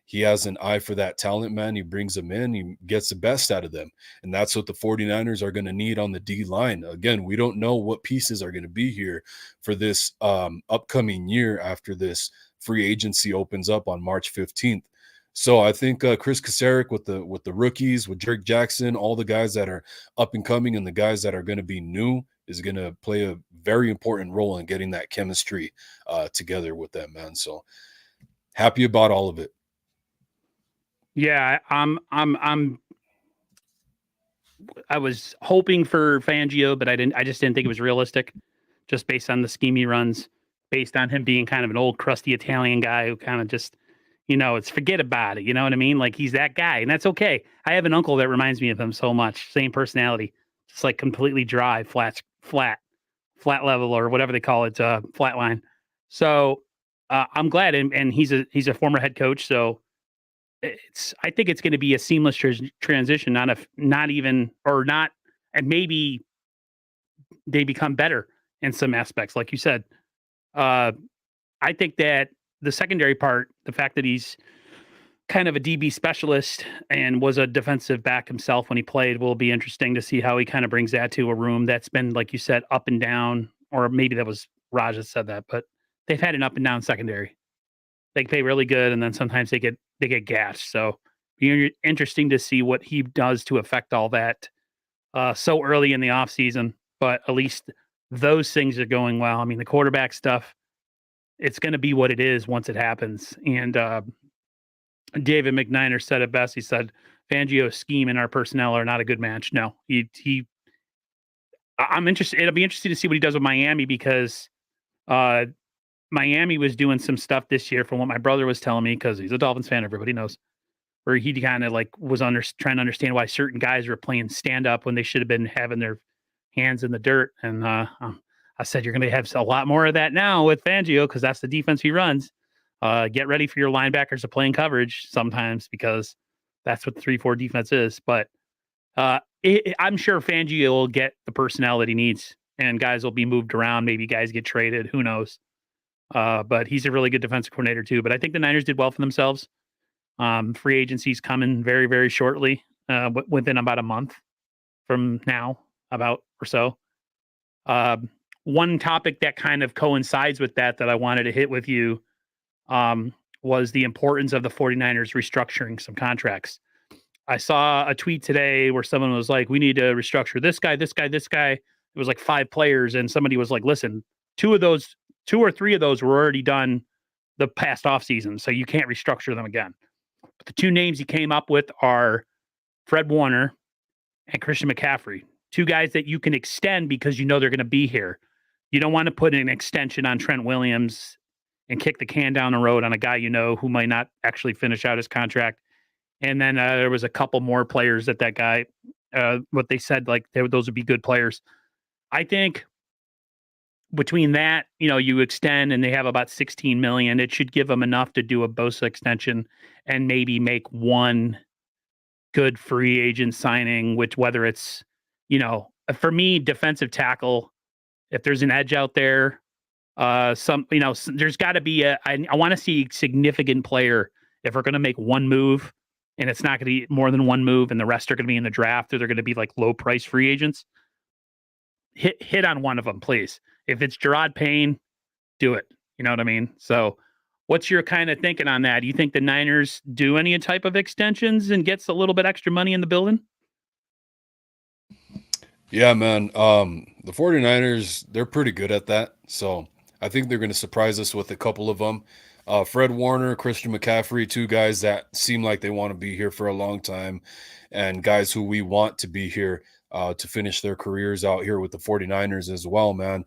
He has an eye for that talent, man. He brings them in. He gets the best out of them. And that's what the 49ers are going to need on the D line. Again, we don't know what pieces are going to be here for this upcoming year after this free agency opens up on March 15th. So I think Chris Kasarik with the rookies, with Jerk Jackson, all the guys that are up and coming and the guys that are going to be new is going to play a very important role in getting that chemistry together with them, man. So happy about all of it. Yeah, I was hoping for Fangio, but I just didn't think it was realistic, just based on the scheme he runs, based on him being kind of an old crusty Italian guy who kind of just, it's forget about it. You know what I mean? Like he's that guy, and that's okay. I have an uncle that reminds me of him so much. Same personality, just like completely dry, flat level, or whatever they call it, flat line. So I'm glad, and he's a former head coach, so I think it's going to be a seamless transition, and maybe they become better in some aspects, like you said. I think that the secondary part, the fact that he's kind of a DB specialist and was a defensive back himself when he played, will be interesting to see how he kind of brings that to a room that's been, like you said, up and down, or maybe that was Raj that said that, but they've had an up and down secondary. They play really good, and then sometimes they get gashed. So be interesting to see what he does to affect all that so early in the offseason. But at least those things are going well. I mean, the quarterback stuff, it's going to be what it is once it happens. And David McNiner said it best. He said, Fangio's scheme and our personnel are not a good match. No, I'm interested. It'll be interesting to see what he does with Miami, because Miami was doing some stuff this year, from what my brother was telling me, because he's a Dolphins fan, everybody knows, where he kind of like was trying to understand why certain guys were playing stand up when they should have been having their hands in the dirt. And I said, you're going to have a lot more of that now with Fangio, because that's the defense he runs. Get ready for your linebackers to play in coverage sometimes, because that's what the 3-4 defense is. But I'm sure Fangio will get the personnel that he needs, and guys will be moved around. Maybe guys get traded. Who knows? But he's a really good defensive coordinator too. But I think the Niners did well for themselves. Free agency's coming very, very shortly, within about a month from now, or so. One topic that kind of coincides with that I wanted to hit with you was the importance of the 49ers restructuring some contracts. I saw a tweet today where someone was like, we need to restructure this guy, this guy, this guy. It was like 5 players, and somebody was like, listen, 2 or 3 of those were already done the past offseason, so you can't restructure them again. But the 2 names he came up with are Fred Warner and Christian McCaffrey, 2 guys that you can extend because you know they're going to be here. You don't want to put an extension on Trent Williams and kick the can down the road on a guy who might not actually finish out his contract. And then there was a couple more players that guy, what they said, like those would be good players. I think between that, you extend and they have about 16 million. It should give them enough to do a Bosa extension and maybe make one good free agent signing, which whether it's, for me, defensive tackle, if there's an edge out there, there's got to be I want to see a significant player if we're going to make one move and it's not going to be more than one move and the rest are going to be in the draft or they're going to be like low price free agents. Hit on one of them, please. If it's Gerard Payne, do it. You know what I mean? So what's your kind of thinking on that? Do you think the Niners do any type of extensions and gets a little bit extra money in the building? Yeah, man. The 49ers, they're pretty good at that. So I think they're going to surprise us with a couple of them. Fred Warner, Christian McCaffrey, two guys that seem like they want to be here for a long time and guys who we want to be here to finish their careers out here with the 49ers as well, man.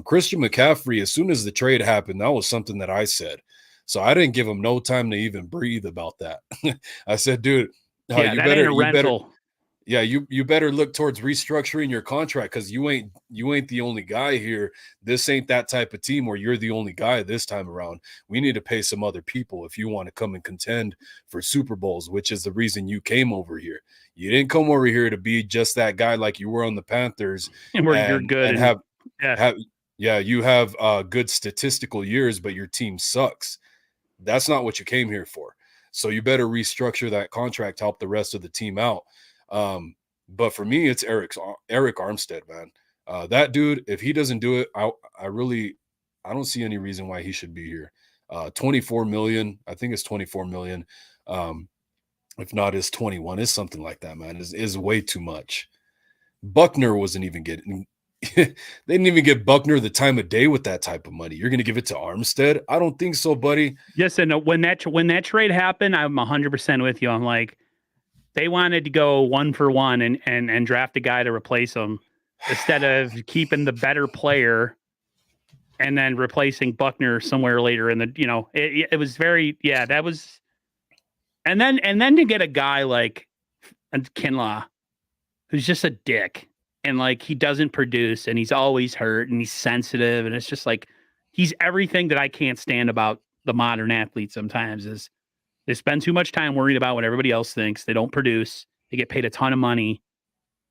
Christian McCaffrey, as soon as the trade happened, that was something that I said. So I didn't give him no time to even breathe about that. I said, dude, you better. Yeah, you better look towards restructuring your contract because you ain't the only guy here. This ain't that type of team where you're the only guy this time around. We need to pay some other people if you want to come and contend for Super Bowls, which is the reason you came over here. You didn't come over here to be just that guy like you were on the Panthers. And you're good and you have good statistical years, but your team sucks. That's not what you came here for. So you better restructure that contract to help the rest of the team out. But for me, it's Eric Armstead, man. That dude, if he doesn't do it, I don't see any reason why he should be here. 24 million, I think it's 24 million. If not, it's 21. It's something like that, man. Is way too much. Buckner wasn't even getting. They didn't even give Buckner the time of day with that type of money. You're going to give it to Armstead? I don't think so, buddy. Yes, and when that trade happened, I'm 100% with you. I'm like, they wanted to go 1 for 1 and draft a guy to replace him instead of keeping the better player and then replacing Buckner somewhere later in the, it was very, that was, and then to get a guy like Kinlaw, who's just a dick and like, he doesn't produce and he's always hurt and he's sensitive. And it's just like, he's everything that I can't stand about the modern athlete sometimes is, they spend too much time worried about what everybody else thinks. They don't produce. They get paid a ton of money.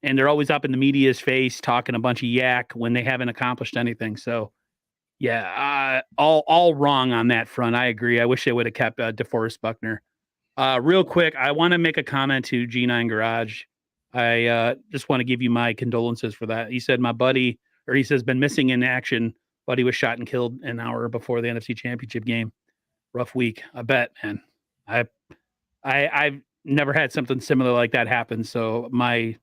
And they're always up in the media's face talking a bunch of yak when they haven't accomplished anything. So, all wrong on that front. I agree. I wish they would have kept DeForest Buckner. Real quick, I want to make a comment to G9 Garage. I just want to give you my condolences for that. He said he says, been missing in action. Buddy was shot and killed an hour before the NFC Championship game. Rough week. I bet, man. I've never had something similar like that happen. So my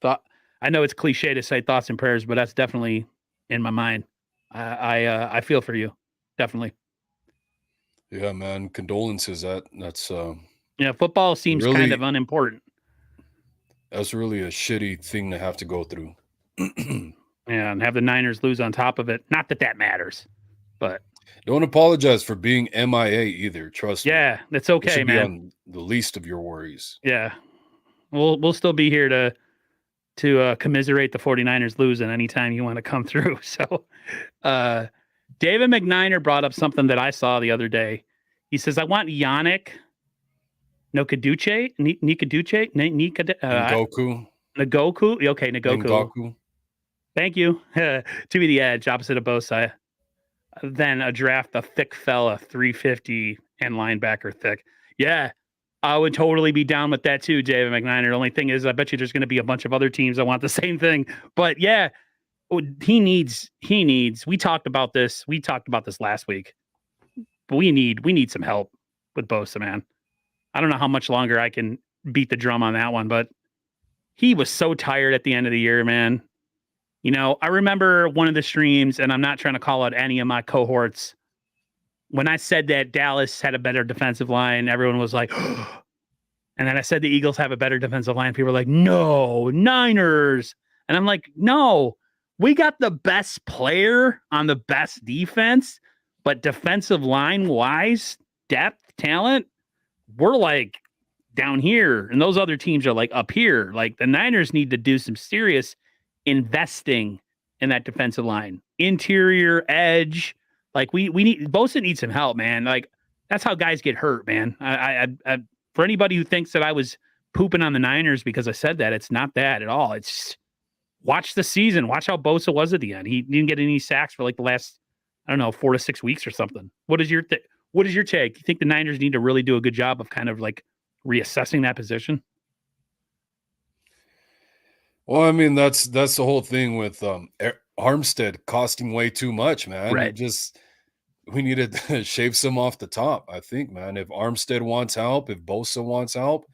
thought, I know it's cliche to say thoughts and prayers, but that's definitely in my mind. I feel for you. Definitely. Yeah, man. Condolences. That's football seems really, kind of unimportant. That's really a shitty thing to have to go through. And have the Niners lose on top of it. Not that matters, but don't apologize for being MIA either. Trust me. Yeah, that's okay, it should man. Be on the least of your worries. Yeah. We'll still be here to commiserate the 49ers losing anytime you want to come through. So David McNiner brought up something that I saw the other day. He says, I want Yannick Nkoduche. Nagoku. Okay, Nagoku. Thank you. To be the edge, opposite of Bosa. Then a draft a thick fella, 350 and linebacker thick. Yeah, I would totally be down with that too, David McNiner. The only thing is, I bet you there's going to be a bunch of other teams that want the same thing. But yeah, he needs. We talked about this last week. But we need some help with Bosa, man. I don't know how much longer I can beat the drum on that one, but he was so tired at the end of the year, man. I remember one of the streams, and I'm not trying to call out any of my cohorts. When I said that Dallas had a better defensive line, everyone was like, and then I said the Eagles have a better defensive line. People were like, no, Niners. And I'm like, no, we got the best player on the best defense. But defensive line wise, depth, talent, we're like down here, and those other teams are like up here. Like the Niners need to do some serious investing in that defensive line, interior edge. Like we need Bosa needs some help, man. Like that's how guys get hurt, man. I for anybody who thinks that I was pooping on the Niners because I said that, it's not that at all. It's watch the season. Watch how Bosa was at the end. He didn't get any sacks for like the last, I don't know, 4 to 6 weeks or something. What is your take? You think the Niners need to really do a good job of kind of like reassessing that position? Well, I mean, that's the whole thing with Armstead costing way too much, man. Right. We need to shave some off the top, I think, man. If Armstead wants help, if Bosa wants help,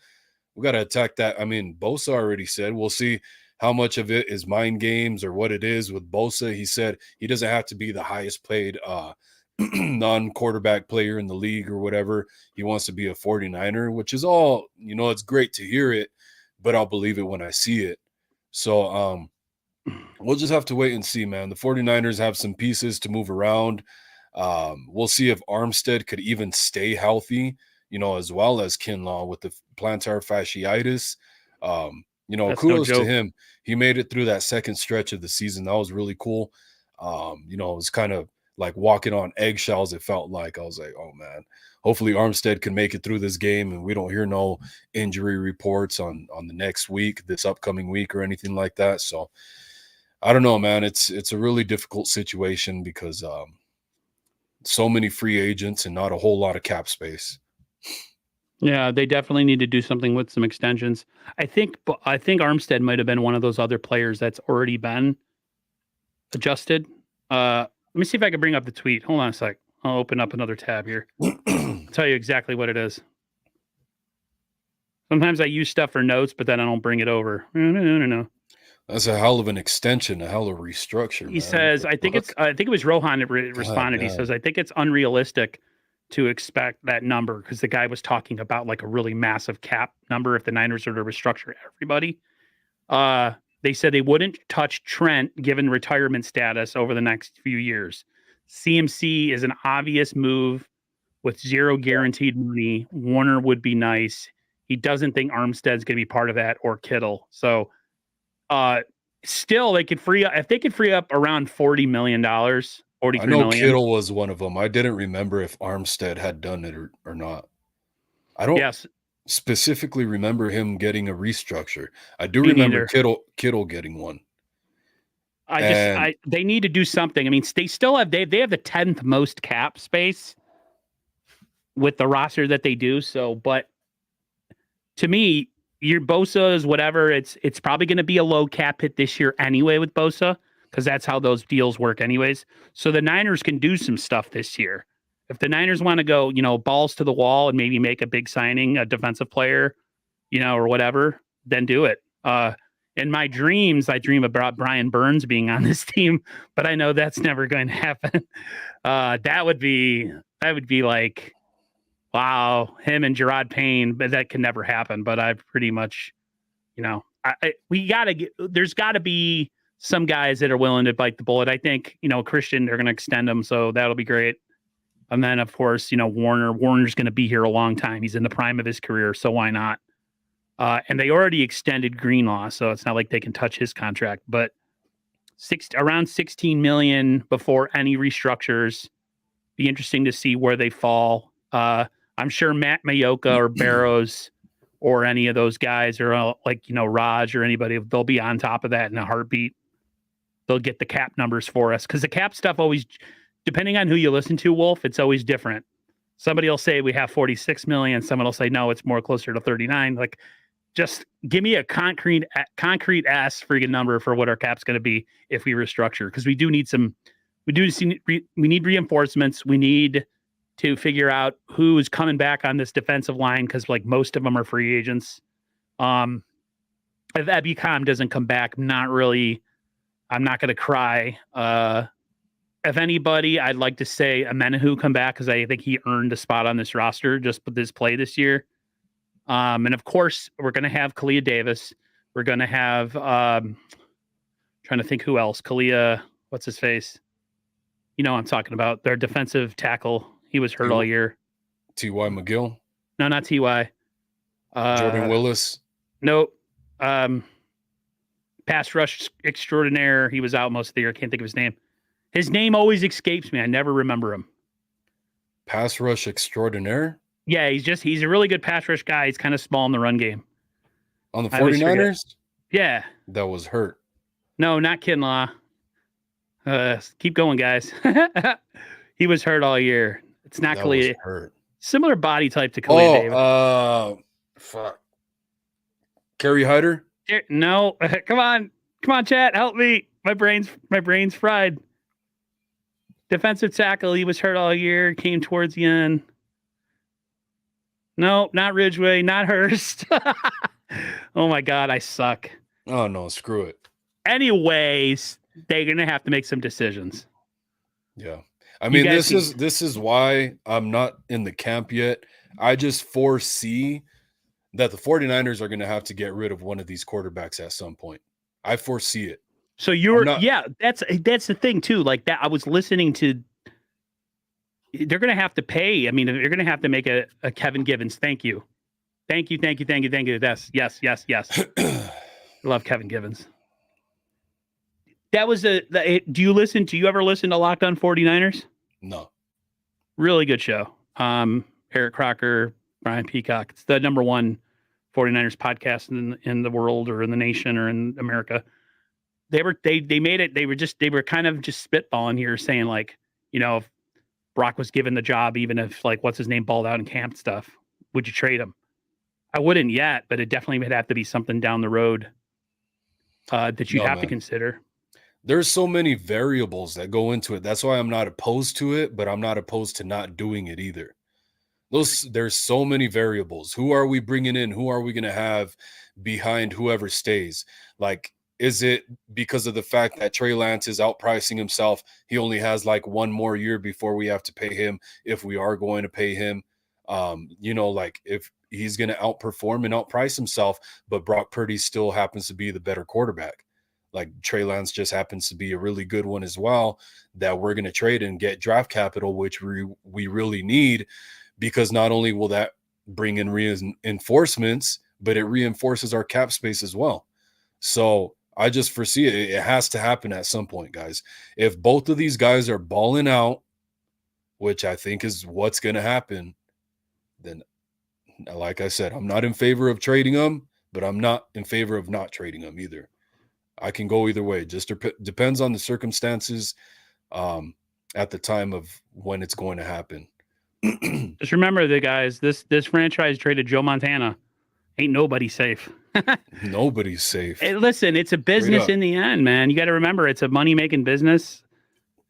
we got to attack that. I mean, Bosa already said we'll see how much of it is mind games or what it is with Bosa. He said he doesn't have to be the highest paid non-quarterback player in the league or whatever. He wants to be a 49er, which is all, it's great to hear it, but I'll believe it when I see it. So we'll just have to wait and see, man. The 49ers have some pieces to move around. We'll see if Armstead could even stay healthy, as well as Kinlaw with the plantar fasciitis. Kudos to him. He made it through that second stretch of the season. That was really cool. It was kind of like walking on eggshells. It felt like I was like, oh man, hopefully Armstead can make it through this game and we don't hear no injury reports on the next week, this upcoming week or anything like that. So I don't know, man. It's a really difficult situation because so many free agents and not a whole lot of cap space. Yeah, they definitely need to do something with some extensions. I think Armstead might have been one of those other players that's already been adjusted. Let me see if I can bring up the tweet. Hold on a sec. I'll open up another tab here. I'll tell you exactly what it is. Sometimes I use stuff for notes, but then I don't bring it over. No. That's a hell of an extension, a hell of a restructure. He says, I think it was Rohan that responded. He says, I think it's unrealistic to expect that number because the guy was talking about like a really massive cap number if the Niners were to restructure everybody. They said they wouldn't touch Trent given retirement status over the next few years. CMC is an obvious move with zero guaranteed money. Warner would be nice. He doesn't think Armstead's going to be part of that or Kittle. So still they could free up, if they could free up around $40 million, $43 million. Kittle was one of them. I didn't remember if Armstead had done it or not. I don't specifically remember him getting a restructure. I do remember Kittle getting one. They need to do something. I mean, they still have they have the 10th most cap space with the roster that they do. So, but to me, your Bosa is whatever. It's probably going to be a low cap hit this year anyway with Bosa because that's how those deals work anyways. So the Niners can do some stuff this year. If the Niners want to go, balls to the wall and maybe make a big signing, a defensive player, or whatever, then do it. In my dreams, I dream about Brian Burns being on this team, but I know that's never going to happen. That would be like, wow, him and Gerard Payne, but that can never happen. But I've pretty much, there's got to be some guys that are willing to bite the bullet. I think, Christian, they're going to extend him, so that'll be great. And then, of course, Warner's going to be here a long time. He's in the prime of his career, so why not? And they already extended Greenlaw, so it's not like they can touch his contract. But around $16 million before any restructures. Be interesting to see where they fall. I'm sure Matt Mayoka or Barrows or any of those guys or Raj or anybody, they'll be on top of that in a heartbeat. They'll get the cap numbers for us because the cap stuff always, depending on who you listen to, Wolf, it's always different. Somebody will say we have 46 million. Someone will say, no, it's more closer to 39. Like, just give me a concrete ass freaking number for what our cap's going to be if we restructure. Because we need reinforcements. We need to figure out who's coming back on this defensive line because like most of them are free agents. If Ebukam doesn't come back, I'm not going to cry. If anybody, I'd like to say Amenahu come back because I think he earned a spot on this roster just with this play this year. And of course, we're going to have Kalia Davis. We're going to have, trying to think who else. Kalia, what's his face? You know what I'm talking about. Their defensive tackle. He was hurt all year. T.Y. McGill? No, not T.Y. Jordan Willis? Nope. Pass rush extraordinaire. He was out most of the year. I can't think of his name. His name always escapes me. I never remember him. Pass rush extraordinaire? Yeah, he's a really good pass rush guy. He's kind of small in the run game. On the 49ers? Yeah. That was hurt. No, not Kinlaw. Keep going, guys. He was hurt all year. It's not Khalid. Hurt. Similar body type to Khalid David. Fuck. Kerry Hyder? No, come on, chat, help me. My brain's fried. Defensive tackle. He was hurt all year. Came towards the end. No, not Ridgeway, not Hurst. Oh my God, I suck. Oh no, screw it. Anyways, they're gonna have to make some decisions. Yeah. I mean, this is why I'm not in the camp yet. I just foresee that the 49ers are going to have to get rid of one of these quarterbacks at some point. I foresee it. So that's the thing too. Like that, I was listening to. They're going to have to pay. I mean, they're going to have to make a Kevin Givens. Thank you. Yes. Love Kevin Givens. That was do you ever listen to Locked On 49ers? No. Really good show. Eric Crocker, Brian Peacock. It's the number one 49ers podcast in the world or in the nation or in America. They made it. They were kind of just spitballing here saying like, you know, if Brock was given the job, even if like, what's his name balled out in camp stuff, would you trade him? I wouldn't yet, but it definitely would have to be something down the road that you'd have to consider. There's so many variables that go into it. That's why I'm not opposed to it, but I'm not opposed to not doing it either. There's so many variables. Who are we bringing in? Who are we going to have behind whoever stays? Like, is it because of the fact that Trey Lance is outpricing himself? He only has like one more year before we have to pay him, if we are going to pay him. You know, like if he's going to outperform and outprice himself, but Brock Purdy still happens to be the better quarterback. Like Trey Lance just happens to be a really good one as well, that we're going to trade and get draft capital, which we really need, because not only will that bring in reinforcements, but it reinforces our cap space as well. So I just foresee it. It has to happen at some point, guys. If both of these guys are balling out, which I think is what's going to happen, then like I said, I'm not in favor of trading them, but I'm not in favor of not trading them either. I can go either way. Just depends on the circumstances at the time of when it's going to happen. Just remember, guys, this franchise traded Joe Montana. Ain't nobody safe. Nobody's safe. Hey, listen, it's a business in the end, man. You got to remember, it's a money-making business.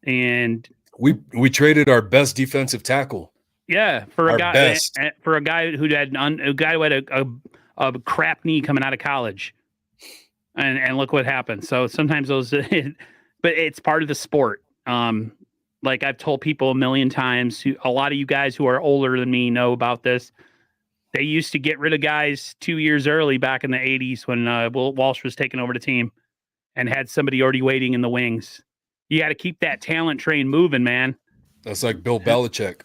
And we traded our best defensive tackle. Yeah, for a guy who had a crap knee coming out of college. And look what happened. So sometimes those, but it's part of the sport. Like I've told people a million times, a lot of you guys who are older than me know about this. They used to get rid of guys 2 years early back in the 80s when Walsh was taking over the team and had somebody already waiting in the wings. You got to keep that talent train moving, man. That's like Bill Belichick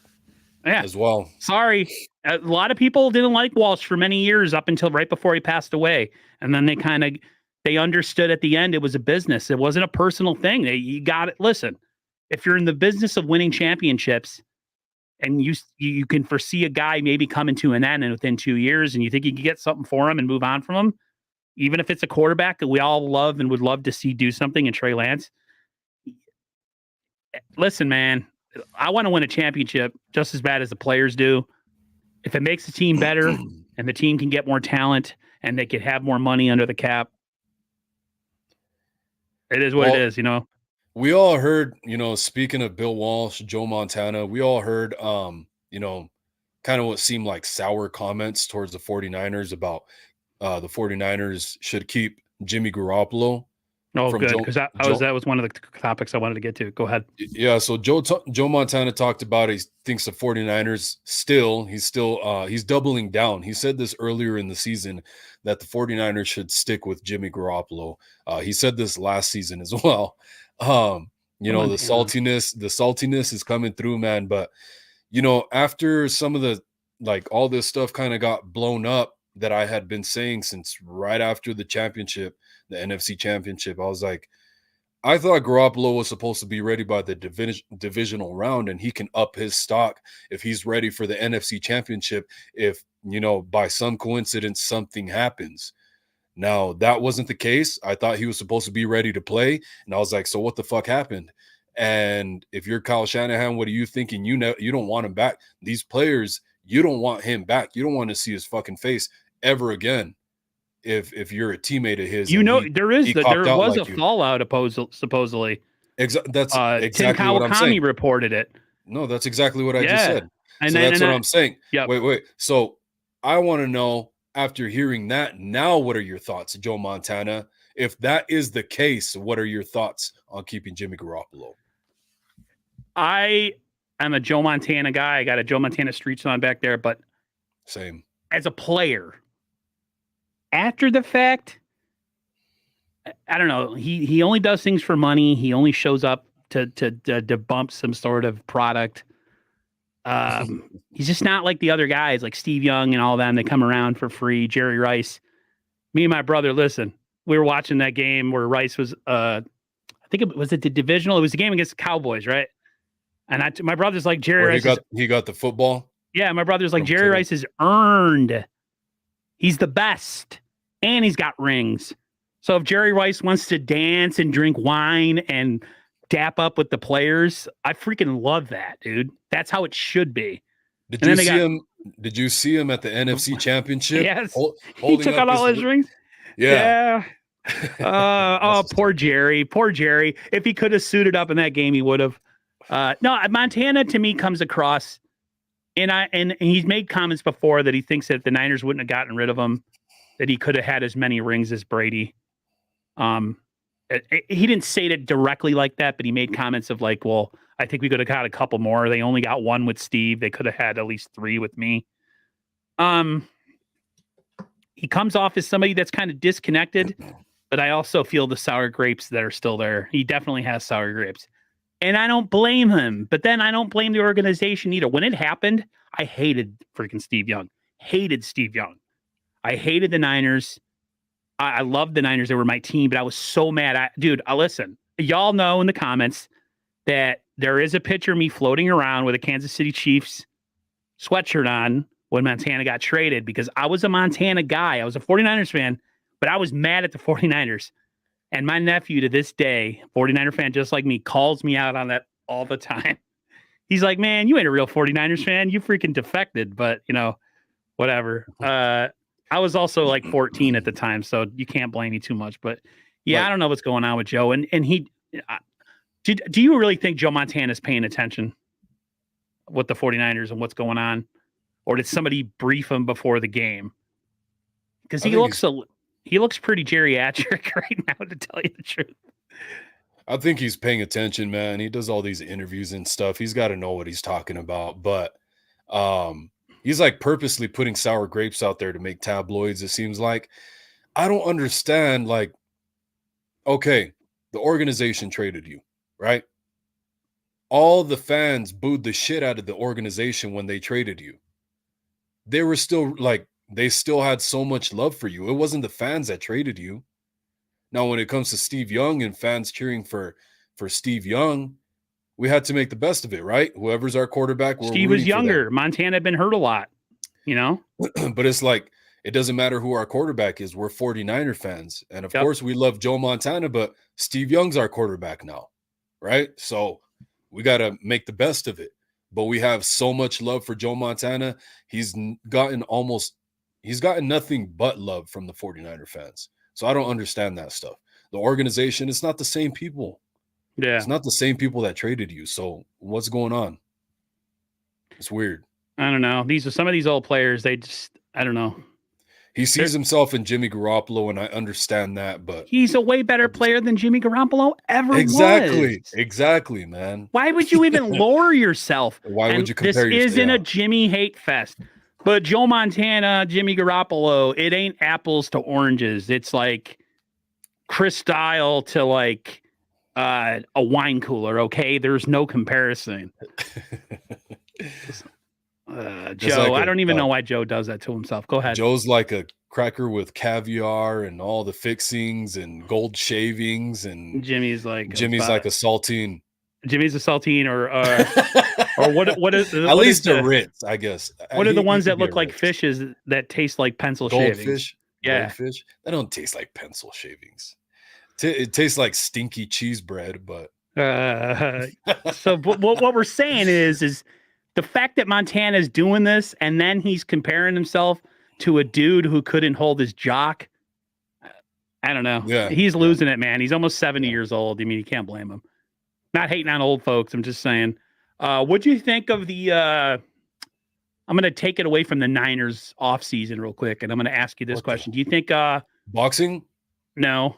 as well. Sorry. A lot of people didn't like Walsh for many years up until right before he passed away. And then they understood at the end it was a business. It wasn't a personal thing. You got it. Listen, if you're in the business of winning championships and you can foresee a guy maybe coming to an end and within 2 years and you think you can get something for him and move on from him, even if it's a quarterback that we all love and would love to see do something in Trey Lance. Listen, man, I want to win a championship just as bad as the players do. If it makes the team better and the team can get more talent and they could have more money under the cap, it is what it is, you know. We all heard, speaking of Bill Walsh, Joe Montana, we all heard, kind of what seemed like sour comments towards the 49ers about the 49ers should keep Jimmy Garoppolo. Oh, good, because that was one of the topics I wanted to get to. Go ahead. Yeah, so Joe Montana talked about he thinks the 49ers he's doubling down. He said this earlier in the season that the 49ers should stick with Jimmy Garoppolo. He said this last season as well. You know, the saltiness is coming through, man. But, you know, after some of the, like, all this stuff kind of got blown up that I had been saying since right after the championship, the NFC championship, I was like, I thought Garoppolo was supposed to be ready by the divisional round, and he can up his stock if he's ready for the NFC championship. If, you know, by some coincidence, something happens. Now, that wasn't the case. I thought he was supposed to be ready to play. And I was like, so what the fuck happened? And if you're Kyle Shanahan, what are you thinking? You know, you don't want him back. These players, you don't want him back. You don't want to see his fucking face ever again. If you're a teammate of his, you know, there was a fallout supposedly. That's exactly Tim what I'm saying. Reported it. No, that's exactly what I just said. And so that's what I'm saying. Yep. Wait. So I want to know, after hearing that, now what are your thoughts, Joe Montana? If that is the case, what are your thoughts on keeping Jimmy Garoppolo? I am a Joe Montana guy. I got a Joe Montana streets on back there, but same as a player. After the fact, I don't know. He only does things for money. He only shows up to bump some sort of product. He's just not like the other guys, like Steve Young and all them. They come around for free. Jerry Rice. Me and my brother, listen, we were watching that game where Rice was. I think it was the divisional. It was the game against the Cowboys, right? And my brother's like, Jerry Rice. He got the football. Yeah, my brother's like, Jerry Rice has earned. He's the best. And he's got rings. So if Jerry Rice wants to dance and drink wine and dap up with the players, I freaking love that, dude. That's how it should be. Did you see him at the NFC Championship? Yes. He took out all his rings. Yeah. Poor Jerry. Poor Jerry. If he could have suited up in that game, he would have. No, Montana to me comes across, and he's made comments before that he thinks that if the Niners wouldn't have gotten rid of him, that he could have had as many rings as Brady. He didn't say it directly like that, but he made comments of like, well, I think we could have got a couple more. They only got one with Steve. They could have had at least 3 with me. He comes off as somebody that's kind of disconnected, but I also feel the sour grapes that are still there. He definitely has sour grapes. And I don't blame him, but then I don't blame the organization either. When it happened, I hated freaking Steve Young. Hated Steve Young. I hated the Niners. I loved the Niners. They were my team, but I was so mad. Listen, y'all know in the comments that there is a picture of me floating around with a Kansas City Chiefs sweatshirt on when Montana got traded because I was a Montana guy. I was a 49ers fan, but I was mad at the 49ers. And my nephew to this day, 49er fan just like me, calls me out on that all the time. He's like, man, you ain't a real 49ers fan. You freaking defected, but, whatever. I was also like 14 at the time, so you can't blame me too much. But yeah, I don't know what's going on with Joe. And he, do you really think Joe Montana is paying attention with the 49ers and what's going on? Or did somebody brief him before the game? Because he looks pretty geriatric right now, to tell you the truth. I think he's paying attention, man. He does all these interviews and stuff. He's got to know what he's talking about. But he's like purposely putting sour grapes out there to make tabloids, it seems like. I don't understand, like, okay, the organization traded you, right? All the fans booed the shit out of the organization when they traded you. They were still like, they still had so much love for you. It wasn't the fans that traded you. Now, when it comes to Steve Young and fans cheering for Steve Young, we had to make the best of it, right? Whoever's our quarterback. Steve was younger. Montana had been hurt a lot, But it's like, it doesn't matter who our quarterback is. We're 49er fans. And of course, we love Joe Montana, but Steve Young's our quarterback now, right? So we got to make the best of it. But we have so much love for Joe Montana. He's gotten nothing but love from the 49er fans. So I don't understand that stuff. The organization, it's not the same people. Yeah. It's not the same people that traded you. So what's going on? It's weird. I don't know. These are some of these old players. They just, I don't know. He sees himself in Jimmy Garoppolo, and I understand that, but he's a way better player than Jimmy Garoppolo ever was. Exactly, man. Why would you even lower yourself? Why would you compare yourself? This isn't a Jimmy hate fest. But Joe Montana, Jimmy Garoppolo, it ain't apples to oranges. It's like Chris Style to like a wine cooler. Okay, there's no comparison. Joe, like I don't even know why Joe does that to himself. Go ahead. Joe's like a cracker with caviar and all the fixings and gold shavings, and Jimmy's like a saltine. Jimmy's a saltine, or what is at least a Ritz, I guess. What are the ones that look like fishes that taste like pencil shavings? Goldfish. Yeah, goldfish. They don't taste like pencil shavings. It tastes like stinky cheese bread, but so what we're saying is the fact that Montana's doing this, and then he's comparing himself to a dude who couldn't hold his jock. I don't know. Yeah, he's losing it, man. He's almost 70 years old. I mean, you can't blame him. Not hating on old folks. I'm just saying. What'd you think of the? I'm going to take it away from the Niners offseason real quick, and I'm going to ask you this question: do you think boxing? No.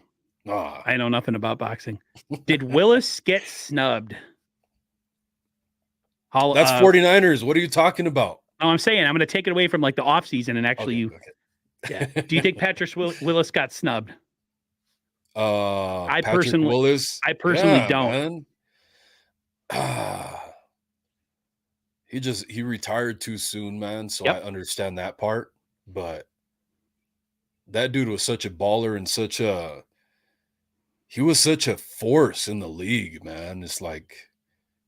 I know nothing about boxing. Did Willis get snubbed? That's 49ers. What are you talking about? No, I'm saying I'm going to take it away from like the offseason and actually Yeah. Do you think Patrick Willis got snubbed? I personally don't. He retired too soon, man. So I understand that part. But that dude was such a baller and he was such a force in the league, man. It's like,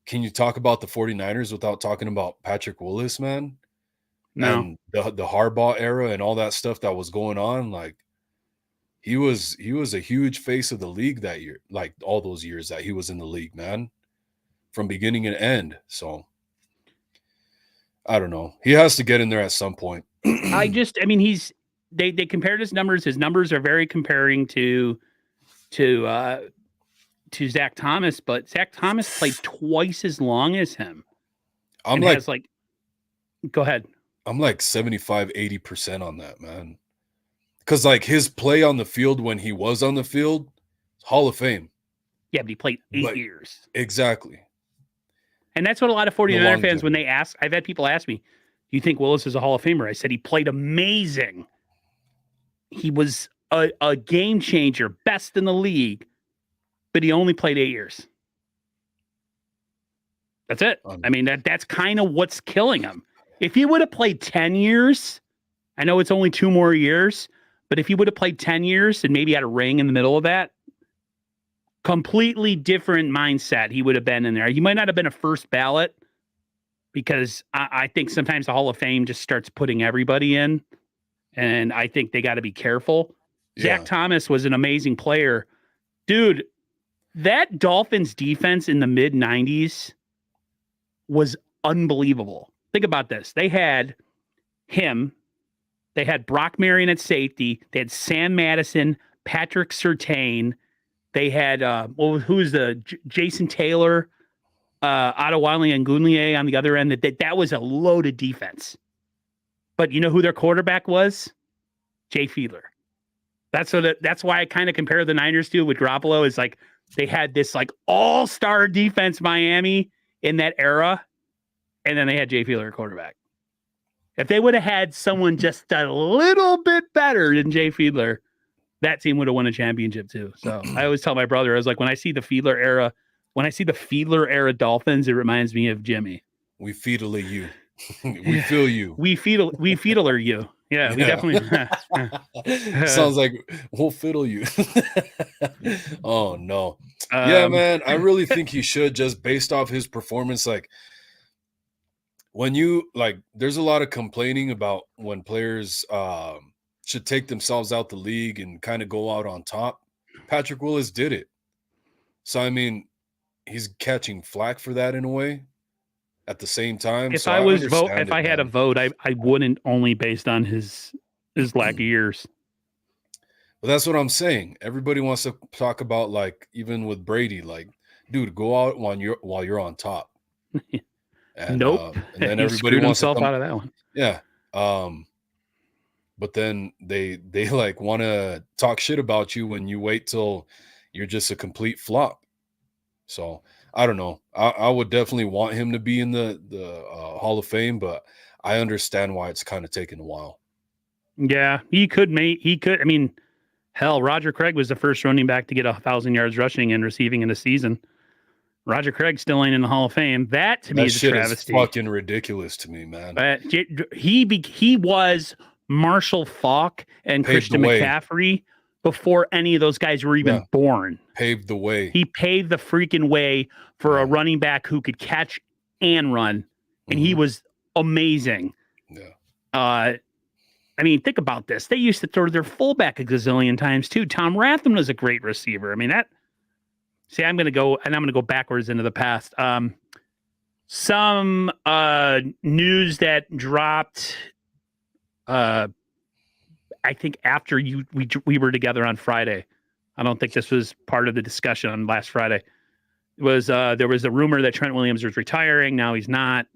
can you talk about the 49ers without talking about Patrick Willis, man? No. And the Harbaugh era and all that stuff that was going on, like he was a huge face of the league that year, like all those years that he was in the league, man, from beginning and end. So I don't know. He has to get in there at some point. I mean, they compared his numbers. His numbers are very comparing to Zach Thomas, but Zach Thomas played twice as long as him. Go ahead. I'm like 75, 80% on that, man. Because like his play on the field when he was on the field, Hall of Fame. Yeah, but he played 8 years. Exactly. And that's what a lot of 49er fans, when they ask, I've had people ask me, do you think Willis is a Hall of Famer? I said he played amazing. He was a game changer, best in the league, but he only played 8 years. That's it. I mean, that's kind of what's killing him. If he would have played 10 years, I know it's only 2 more years, but if he would have played 10 years and maybe had a ring in the middle of that, completely different mindset he would have been in there. He might not have been a first ballot because I think sometimes the Hall of Fame just starts putting everybody in, and I think they got to be careful. Yeah. Zach Thomas was an amazing player. Dude, that Dolphins defense in the mid-90s was unbelievable. Think about this. They had him. They had Brock Marion at safety. They had Sam Madison, Patrick Surtain. They had, who's Jason Taylor, Adewale and Gunlier on the other end. That was a loaded defense. But you know who their quarterback was? Jay Fiedler. That's why I kind of compare the Niners to with Garoppolo, is like they had this like all-star defense Miami in that era. And then they had Jay Fiedler at quarterback. If they would have had someone just a little bit better than Jay Fiedler, that team would have won a championship too. So I always tell my brother, I was like, when I see the Fiedler era Dolphins, it reminds me of Jimmy. We Fiedler you. We feel you. We Fiedler you. Yeah, we definitely. Sounds like we'll fiddle you. Oh no. Yeah, man. I really think he should, just based off his performance. Like, when there's a lot of complaining about when players should take themselves out the league and kind of go out on top. Patrick Willis did it. So, I mean, he's catching flack for that in a way at the same time. If I had a vote, I wouldn't, only based on his lack of years. But that's what I'm saying. Everybody wants to talk about, like, even with Brady, like, dude, go out while you're on top. And, nope. And then he everybody wants himself out of that one. Yeah. But then they like want to talk shit about you when you wait till you're just a complete flop. So I don't know. I would definitely want him to be in the Hall of Fame, but I understand why it's kind of taken a while. Yeah, he could. I mean, Hell, Roger Craig was the first running back to get 1,000 yards rushing and receiving in a season. Roger Craig still ain't in the Hall of Fame. That to me is a travesty. Is fucking ridiculous to me, man. But he was Marshall Faulk and Christian McCaffrey before any of those guys were even born. Paved the way. He paved the freaking way for a running back who could catch and run, and he was amazing. Yeah. I mean, think about this. They used to throw their fullback a gazillion times too. Tom Rathman was a great receiver. I mean, I'm going to go backwards into the past. Some news that dropped, I think after we were together on Friday. I don't think this was part of the discussion on last Friday. It was there was a rumor that Trent Williams was retiring. Now he's not.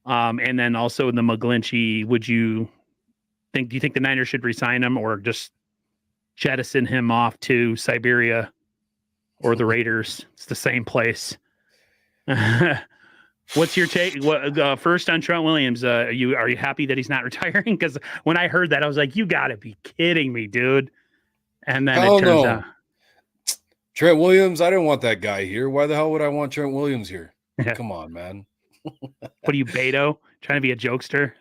And then also the McGlinchey. Do you think the Niners should re-sign him or just jettison him off to Siberia or the Raiders? It's the same place. What's your take? First on Trent Williams, are you happy that he's not retiring? Because when I heard that, I was like, "You got to be kidding me, dude!" And then it turns out Trent Williams. I didn't want that guy here. Why the hell would I want Trent Williams here? Yeah. Come on, man. What are you, Beto? Trying to be a jokester?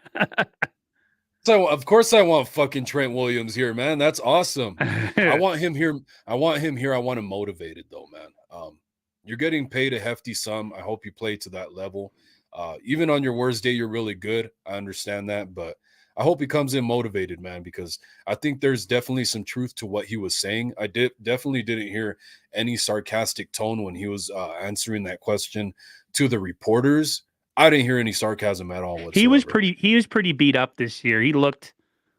So of course I want fucking Trent Williams here, man. That's awesome. I want him here. I want him motivated though, man. You're getting paid a hefty sum. I hope you play to that level. Even on your worst day, you're really good. I understand that, but I hope he comes in motivated, man, because I think there's definitely some truth to what he was saying. I definitely didn't hear any sarcastic tone when he was answering that question to the reporters. I didn't hear any sarcasm at all whatsoever. He was pretty beat up this year. He looked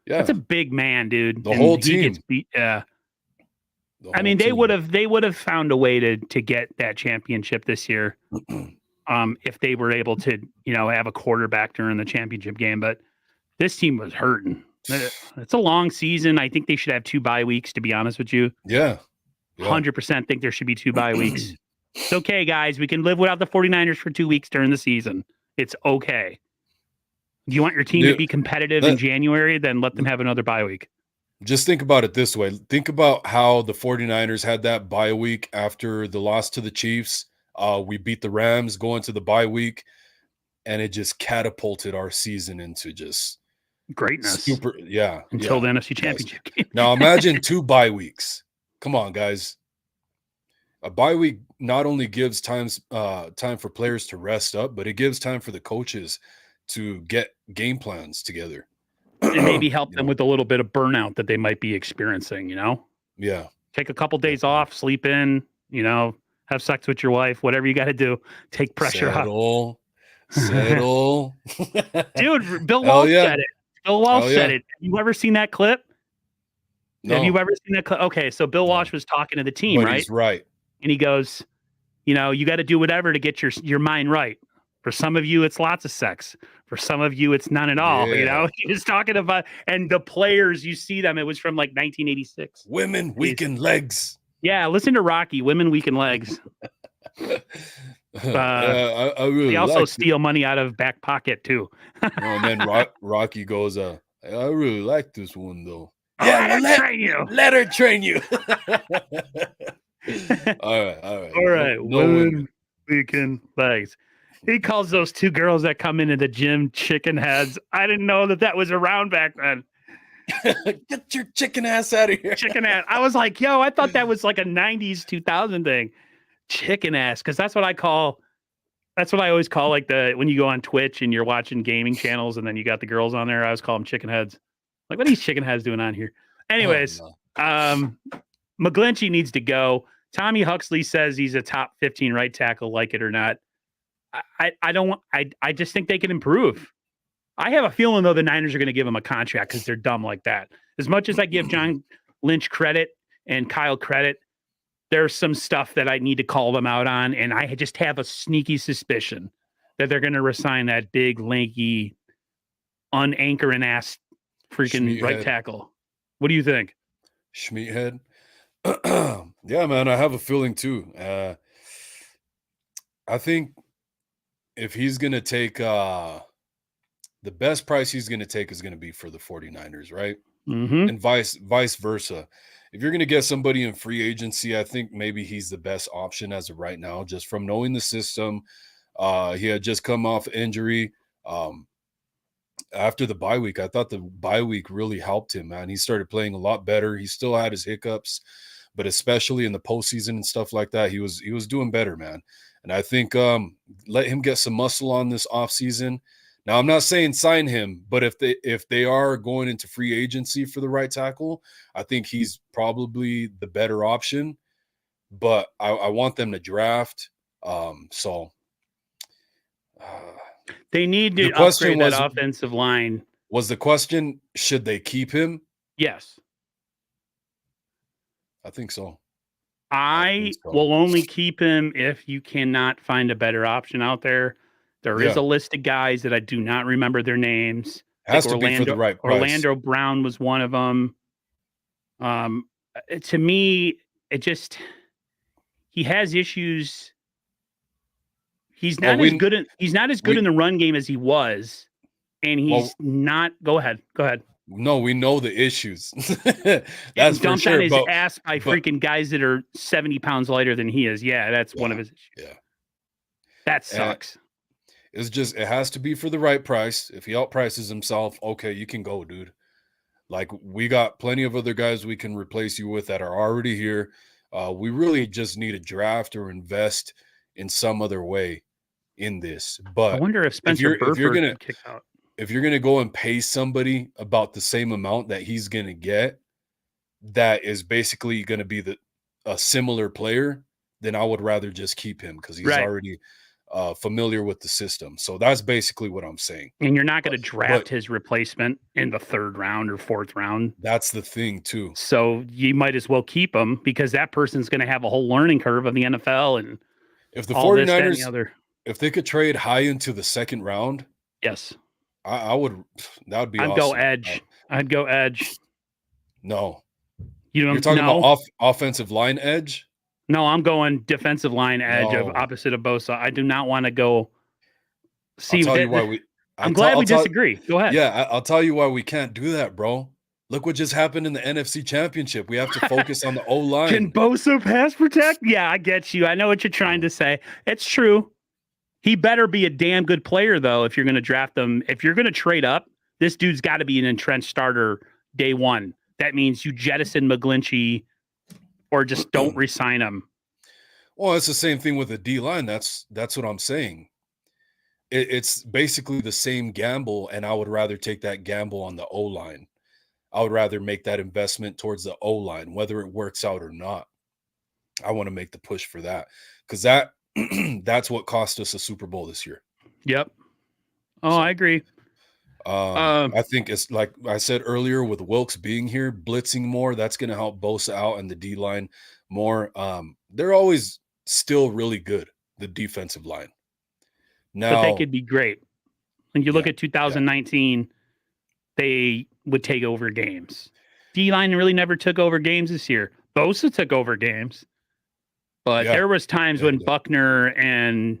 that's a big man, dude. The whole team gets beat. I mean, they would have found a way to get that championship this year. If they were able to, have a quarterback during the championship game, but this team was hurting. It's a long season. I think they should have 2 bye weeks, to be honest with you. Yeah. 100% think there should be 2 bye weeks. It's okay, guys. We can live without the 49ers for 2 weeks during the season. It's okay. Do you want your team to be competitive in January? Then let them have another bye week. Just think about it this way. Think about how the 49ers had that bye week after the loss to the Chiefs. We beat the Rams going to the bye week, and it just catapulted our season into just greatness. Until the NFC Championship game. Now imagine 2 bye weeks. Come on, guys. A bye week not only gives time for players to rest up, but it gives time for the coaches to get game plans together. And maybe help them with a little bit of burnout that they might be experiencing, Yeah. Take a couple days off, sleep in, have sex with your wife, whatever you got to do. Take pressure off. Settle. Dude, Bill Walsh said it. Bill Walsh said it. Have you ever seen that clip? No. Have you ever seen that clip? Okay, so Bill Walsh was talking to the team, right? He's right. And he goes, you got to do whatever to get your mind right. For some of you, it's lots of sex. For some of you, it's none at all. Yeah. He was talking about, and the players, you see them. It was from like 1986. Women weaken legs. Yeah, listen to Rocky. Women weaken legs. I really they also steal money out of back pocket too. And then Rocky goes, I really like this one though. Yeah, let her train you. All right. Women weaken legs. He calls those 2 girls that come into the gym chicken heads. I didn't know that was around back then. Get your chicken ass out of here. Chicken ass. I was like, I thought that was like a 90s, 2000 thing. Chicken ass. Because that's what I always call like when you go on Twitch and you're watching gaming channels and then you got the girls on there. I always call them chicken heads. Like, what are these chicken heads doing on here? Anyways, McGlinchey needs to go. Tommy Huxley says he's a top 15 right tackle, like it or not. I just think they can improve. I have a feeling, though, the Niners are going to give him a contract because they're dumb like that. As much as I give John Lynch credit and Kyle credit, there's some stuff that I need to call them out on, and I just have a sneaky suspicion that they're going to resign that big, lanky, unanchoring ass freaking right tackle. What do you think? Schmeathead? Yeah, man, I have a feeling too. I think if he's going to take the best price he's going to take is going to be for the 49ers, right? Mm-hmm. and vice versa. If you're going to get somebody in free agency, I think maybe he's the best option as of right now, just from knowing the system. He had just come off injury. After the bye week, I thought the bye week really helped him, man. He started playing a lot better. He still had his hiccups, but especially in the postseason and stuff like that, he was doing better, man. And I think let him get some muscle on this offseason. Now, I'm not saying sign him, but if they are going into free agency for the right tackle, I think he's probably the better option. But I want them to draft. They need The to question upgrade that was- offensive line. Was the question, should they keep him? Yes. I think so. I think so. will only keep him if you cannot find a better option out there. There is Yeah. a list of guys that I do not remember their names. Has Like to be for the right price. Orlando Brown was one of them. To me, he has issues. He's not as good in the run game as he was, and he's not. Go ahead. No, we know the issues. Getting That's for dumped sure. on his But ass by freaking guys that are 70 pounds lighter than he is. Yeah, that's one of his issues. yeah, That sucks. it's just it has to be for the right price. If he outprices himself, okay, you can go, dude. Like we got plenty of other guys we can replace you with that are already here. We really just need a draft or invest in some other way in this. But I wonder if Spencer Burford could kick out. If you're gonna go and pay somebody about the same amount that he's gonna get, that is basically gonna be a similar player, then I would rather just keep him because he's already familiar with the system. So that's basically what I'm saying. And you're not going to draft his replacement in the 3rd round or 4th round. That's the thing too. So you might as well keep him because that person's going to have a whole learning curve of the NFL. And if the all 49ers, this, that, and the other. If they could trade high into the 2nd round, yes, I would. That would be. I'd awesome. go edge. I'd go edge. No, you're talking about offensive line edge. No, I'm going defensive line edge of opposite of Bosa. I do not want to go. See, I'll tell you why we. I'm glad we disagree. Go ahead. Yeah, I'll tell you why we can't do that, bro. Look what just happened in the NFC Championship. We have to focus on the O-line. Can Bosa pass protect? Yeah, I get you. I know what you're trying to say. It's true. He better be a damn good player, though, if you're going to draft him. If you're going to trade up, this dude's got to be an entrenched starter day one. That means you jettison McGlinchey or just don't re-sign him. Well, it's the same thing with the D-line. That's what I'm saying. It's basically the same gamble, and I would rather take that gamble on the O-line. I would rather make that investment towards the O-line, whether it works out or not. I want to make the push for that because that's what cost us a Super Bowl this year. Yep. Oh, so, I agree. I think it's like I said earlier with Wilkes being here, blitzing more, that's going to help Bosa out and the D-line more. They're always still really good, the defensive line. Now, but they could be great. When you look at 2019, they would take over games. D-line really never took over games this year. Bosa took over games. But there was times when Buckner and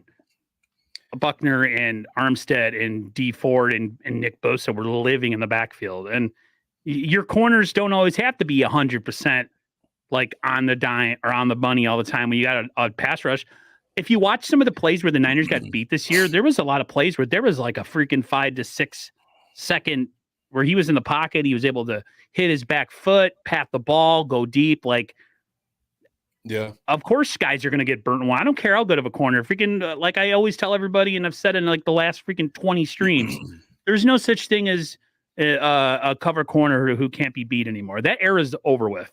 Armstead and D Ford and Nick Bosa were living in the backfield. And your corners don't always have to be 100% like on the dime or on the money all the time when you got a pass rush. If you watch some of the plays where the Niners got beat this year, there was a lot of plays where there was like a freaking 5 to 6 second where he was in the pocket. He was able to hit his back foot, pat the ball, go deep. Like, yeah, of course, guys are going to get burnt. I don't care how good of a corner. Freaking, like I always tell everybody, and I've said in like the last freaking 20 streams, there's no such thing as a cover corner who can't be beat anymore. That era is over with.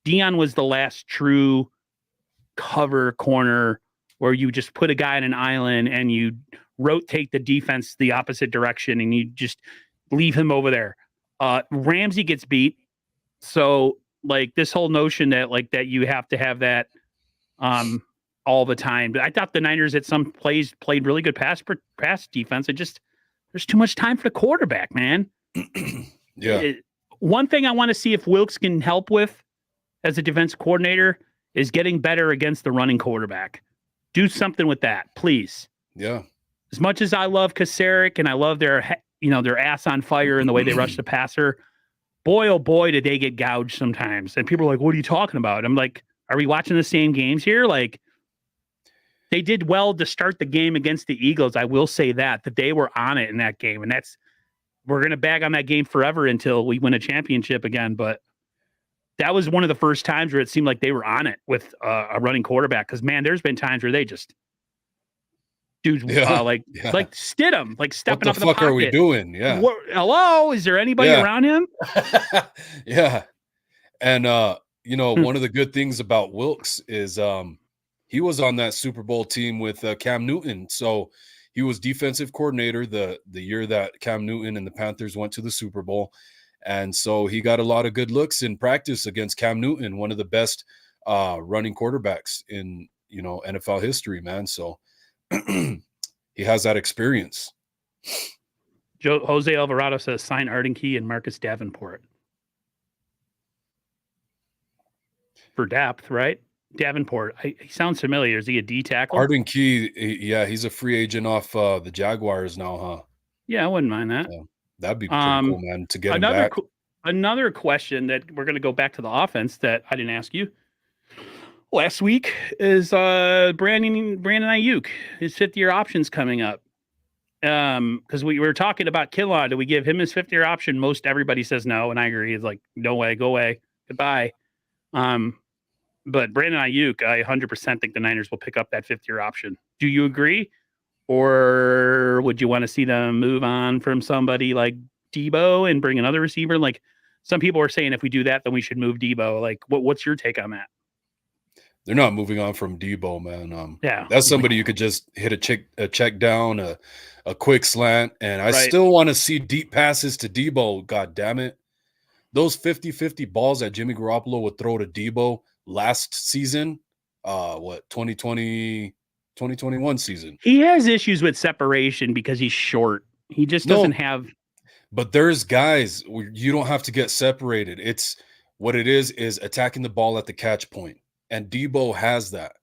Dion was the last true cover corner where you just put a guy in an island and you rotate the defense the opposite direction and you just leave him over there. Ramsey gets beat. So like this whole notion that like that you have to have that all the time. But I thought the Niners at some plays played really good pass defense. It just there's too much time for the quarterback, man. One thing I want to see if Wilkes can help with as a defense coordinator is getting better against the running quarterback. Do something with that, please. Yeah. As much as I love Kasarik and I love their ass on fire and the way they rush the passer, boy, oh boy, did they get gouged sometimes. And people are like, what are you talking about? I'm like, are we watching the same games here? Like, they did well to start the game against the Eagles. I will say that they were on it in that game. And we're going to bag on that game forever until we win a championship again. But that was one of the first times where it seemed like they were on it with a running quarterback. Because, man, there's been times where they just, dudes, like Stidham, like stepping up in the pocket. What the fuck are we doing? Yeah. Hello? Is there anybody around him? Yeah. And, one of the good things about Wilkes is he was on that Super Bowl team with Cam Newton. So he was defensive coordinator the year that Cam Newton and the Panthers went to the Super Bowl. And so he got a lot of good looks in practice against Cam Newton, one of the best running quarterbacks in, NFL history, man. So he has that experience. Jose Alvarado says sign Arden Key and Marcus Davenport. For depth, right? Davenport. He sounds familiar. Is he a D tackle? Arden Key, he's a free agent off the Jaguars now, huh? Yeah, I wouldn't mind that. Yeah, that'd be pretty cool, man, to get him back. Another question that we're going to go back to the offense that I didn't ask you last week is Brandon Ayuk. His 5th-year option's coming up. Because we were talking about Kinlaw. Do we give him his 5th-year option? Most everybody says no, and I agree. It's like, no way, go away, goodbye. But Brandon Ayuk, I 100% think the Niners will pick up that 5th-year option. Do you agree? Or would you want to see them move on from somebody like Debo and bring another receiver? Like some people are saying if we do that, then we should move Debo. Like what's your take on that? They're not moving on from Debo, man. Yeah. That's somebody you could just hit a check down, a quick slant. And I still want to see deep passes to Debo. God damn it. Those 50-50 balls that Jimmy Garoppolo would throw to Debo last season, 2021 season. He has issues with separation because he's short. He just doesn't have. But there's guys where you don't have to get separated. It's what it is attacking the ball at the catch point. And Debo has that,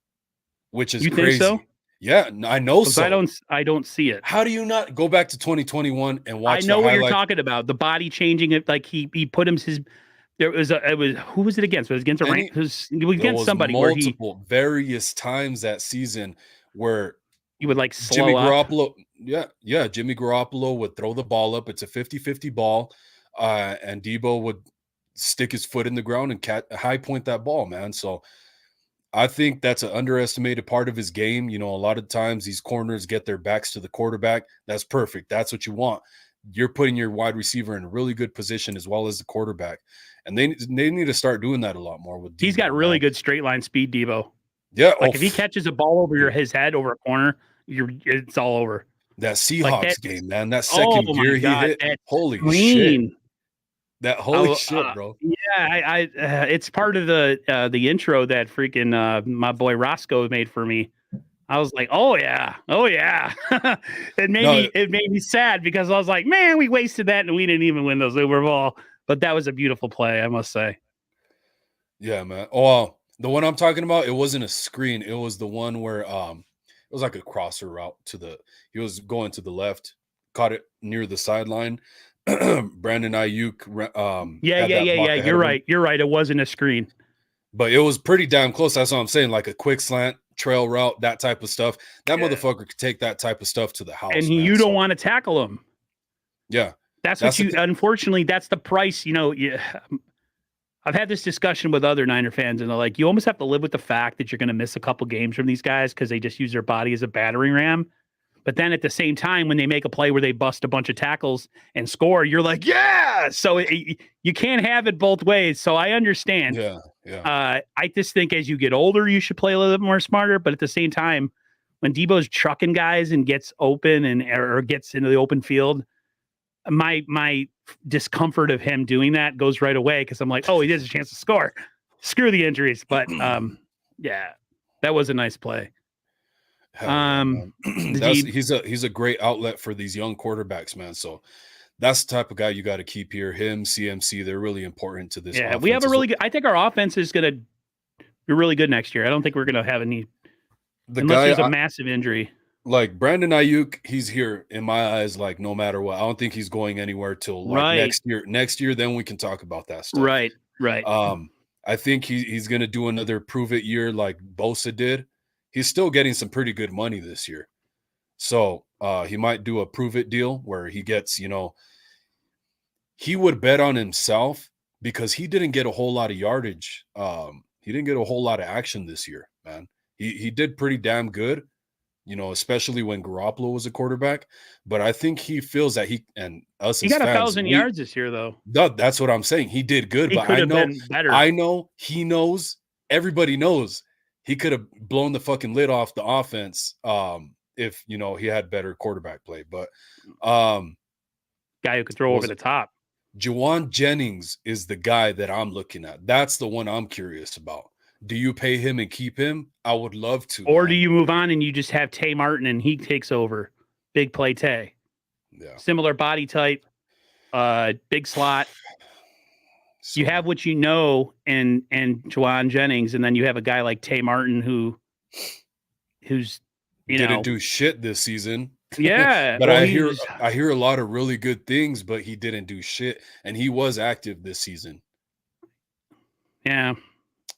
which is you crazy. Think so? Yeah, I know so. I don't see it. How do you not go back to 2021 and watch? I know what you're talking about. The body changing it, like he put him his. Who was it against? It was against it was against somebody. Multiple various times that season where he would like slow Jimmy up. Garoppolo. Yeah. Jimmy Garoppolo would throw the ball up. It's a 50-50 ball, and Debo would stick his foot in the ground and high point that ball, man. So I think that's an underestimated part of his game. A lot of times these corners get their backs to the quarterback. That's perfect. That's what you want. You're putting your wide receiver in a really good position as well as the quarterback. And they need to start doing that a lot more with Debo. He's got really good straight line speed, Debo. Yeah. Like if he catches a ball over his head over a corner, it's all over. That Seahawks game, man. That second gear he hit. Holy shit. That shit, bro. Yeah, it's part of the intro that freaking my boy Roscoe made for me. I was like, oh yeah. It made me sad because I was like, man, we wasted that and we didn't even win the Super Bowl. But that was a beautiful play, I must say. Yeah, man. Oh, the one I'm talking about, it wasn't a screen. It was the one where it was like a crosser route he was going to the left, caught it near the sideline. Brandon Ayuk. Yeah. You're right. It wasn't a screen, but it was pretty damn close. That's what I'm saying. Like a quick slant, trail route, that type of stuff. That motherfucker could take that type of stuff to the house. And you don't want to tackle him. Yeah. That's what unfortunately, that's the price. I've had this discussion with other Niner fans, and they're like, you almost have to live with the fact that you're going to miss a couple games from these guys because they just use their body as a battering ram. But then at the same time, when they make a play where they bust a bunch of tackles and score, you're like, yeah. So you can't have it both ways. So I understand. Yeah. I just think as you get older, you should play a little bit more smarter. But at the same time, when Debo's trucking guys and gets open or gets into the open field, my discomfort of him doing that goes right away because I'm like, oh, he has a chance to score. Screw the injuries. But yeah, that was a nice play. He's a great outlet for these young quarterbacks, man. So that's the type of guy you got to keep here. Him, CMC, they're really important to this. Yeah, we have a really good. I think our offense is going to be really good next year. I don't think we're going to have any unless there's a massive injury. like Brandon Ayuk, he's here in my eyes, like no matter what. I don't think he's going anywhere till like Right. next year. Next year, then we can talk about that stuff. Right. I think he's gonna do another prove it year like Bosa did. He's still getting some pretty good money this year. So he might do a prove it deal where he gets, he would bet on himself because he didn't get a whole lot of yardage. He didn't get a whole lot of action this year, man. He did pretty damn good, especially when Garoppolo was a quarterback. But I think he feels that he and us He as got fans, 1,000 yards this year, though. that's what I'm saying. He did good, He but could have been better. I know he knows, everybody knows he could have blown the fucking lid off the offense if he had better quarterback play. But guy who could throw over the top. Juwan Jennings is the guy that I'm looking at. That's the one I'm curious about. Do you pay him and keep him? I would love to. Or do you move on and you just have Tay Martin and he takes over? Big play Tay. Yeah. Similar body type, big slot. So, you have what you know and Juwan Jennings, and then you have a guy like Tay Martin who's didn't do shit this season. Yeah. But I hear a lot of really good things, but he didn't do shit. And he was active this season. Yeah.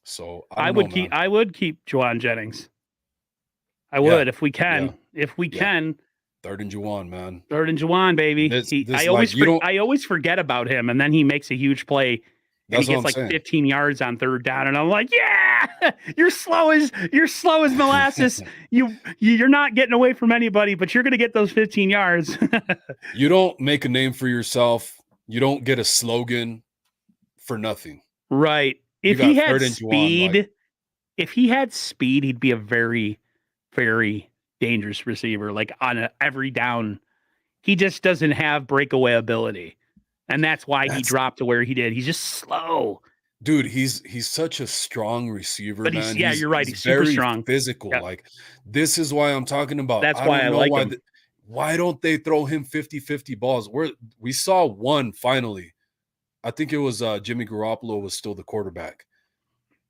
So I would keep Juwan Jennings. I would if we can. Yeah. If we can. Third and Juwan, man. Third and Juwan, baby. I always forget about him, and then he makes a huge play. And he gets like 15 yards on third down, and I'm like, yeah, you're slow as molasses. You're not getting away from anybody, but you're gonna get those 15 yards. You don't make a name for yourself. You don't get a slogan for nothing. Right. If he had speed, he'd be a very, very dangerous receiver. Like on every down, he just doesn't have breakaway ability. And that's why he dropped to where he did. He's just slow. Dude, he's such a strong receiver, but man. You're right. He's very super strong. Physical. Yep. Like, this is why I'm talking about. That's why I like him. Why don't they throw him 50-50 balls? We saw one finally. I think it was Jimmy Garoppolo was still the quarterback.